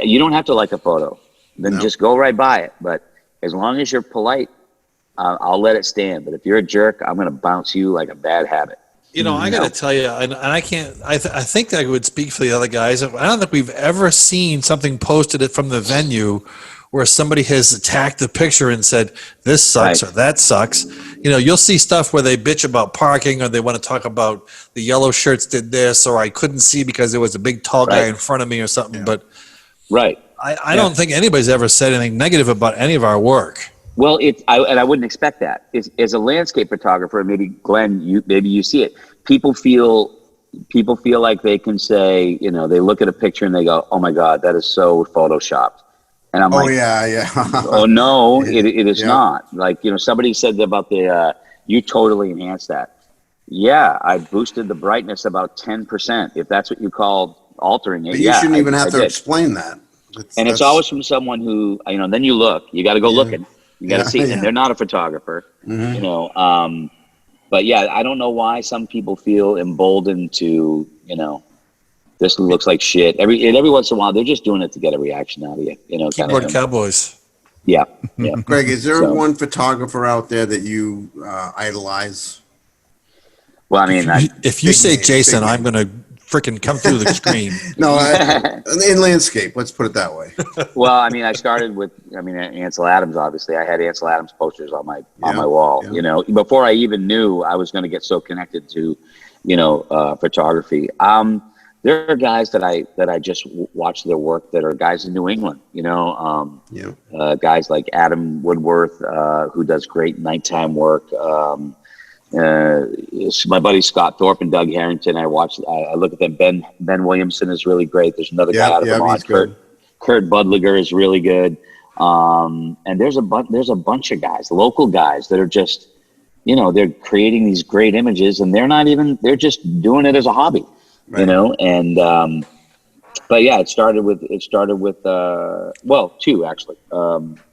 [SPEAKER 8] you don't have to like a photo, then just go right by it. But as long as you're polite, I'll let it stand. But if you're a jerk, I'm going to bounce you like a bad habit.
[SPEAKER 4] I got to tell you, and I can't. I think I would speak for the other guys. I don't think we've ever seen something posted from the venue where somebody has attacked the picture and said this sucks or that sucks. You'll see stuff where they bitch about parking, or they want to talk about the yellow shirts did this, or I couldn't see because there was a big tall guy in front of me or something. Yeah. But I don't think anybody's ever said anything negative about any of our work.
[SPEAKER 8] Well, I wouldn't expect that. As a landscape photographer, maybe Glenn, you see it. People feel like they can say, they look at a picture and they go, "Oh my God, that is so photoshopped," and I'm like,
[SPEAKER 3] yeah.
[SPEAKER 8] "Oh no, it is not." Like somebody said about you totally enhanced that. Yeah, I boosted the brightness about 10%, if that's what you call altering it.
[SPEAKER 3] But you shouldn't even have to explain that.
[SPEAKER 8] It's always from someone who then you look. You got to go looking. You got to see, and they're not a photographer, but yeah, I don't know why some people feel emboldened to, this looks like shit. Every once in a while, they're just doing it to get a reaction out of you,
[SPEAKER 4] Keyboard Cowboys.
[SPEAKER 8] Yeah.
[SPEAKER 3] Greg, is there one photographer out there that you idolize?
[SPEAKER 8] Well, I mean,
[SPEAKER 4] if you say Jason, I'm going to freaking come through the screen.
[SPEAKER 3] No, in landscape, let's put it that way.
[SPEAKER 8] Well, I mean, I started with, Ansel Adams, obviously. I had Ansel Adams posters on my wall, before I even knew I was going to get so connected to, photography. There are guys that I just watch their work that are guys in New England, guys like Adam Woodworth, who does great nighttime work. My buddy Scott Thorpe and Doug Harrington. I look at them. Ben Williamson is really great. There's another guy out of Vermont. Kurt Budliger is really good. And there's a bunch of guys, local guys, that are just, they're creating these great images, and they're just doing it as a hobby, And but yeah, it started with two actually,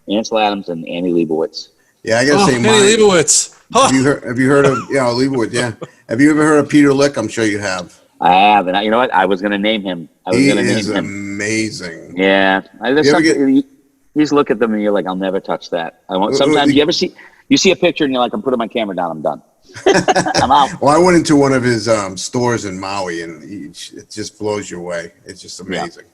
[SPEAKER 8] Ansel Adams and Annie Leibovitz.
[SPEAKER 3] Yeah, I gotta say,
[SPEAKER 4] Annie Leibovitz.
[SPEAKER 3] Have you heard of Leibovitz? Yeah. Have you ever heard of Peter Lick? I'm sure you have.
[SPEAKER 8] I have, and you know what? I was going to name him.
[SPEAKER 3] He is amazing.
[SPEAKER 8] Yeah, you just look at them and you're like, I'll never touch that. Sometimes you see a picture and you're like, I'm putting my camera down. I'm done. I'm out.
[SPEAKER 3] Well, I went into one of his stores in Maui, and it just blows you away. It's just amazing.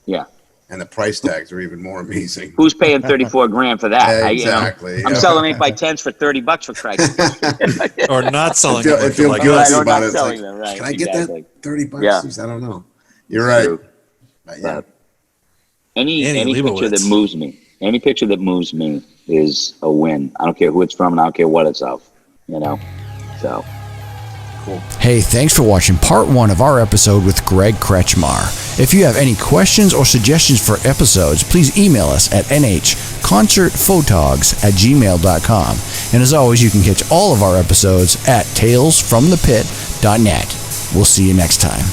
[SPEAKER 8] Yeah.
[SPEAKER 3] And the price tags are even more amazing.
[SPEAKER 8] Who's paying $34,000 for that?
[SPEAKER 3] Exactly.
[SPEAKER 8] I'm selling 8x10s for $30 for Christ's sake.
[SPEAKER 4] Or not selling
[SPEAKER 3] them. I feel guilty about it.
[SPEAKER 8] Right,
[SPEAKER 3] can I get that $30?
[SPEAKER 8] Yeah.
[SPEAKER 3] I don't know. You're right.
[SPEAKER 8] Yeah. Any picture that moves me, any picture that moves me is a win. I don't care who it's from, and I don't care what it's of. So.
[SPEAKER 7] Cool. Hey, thanks for watching part 1 of our episode with Greg Kretschmar. If you have any questions or suggestions for episodes, please email us at nhconcertphotogs@gmail.com. And as always, you can catch all of our episodes at talesfromthepit.net. We'll see you next time.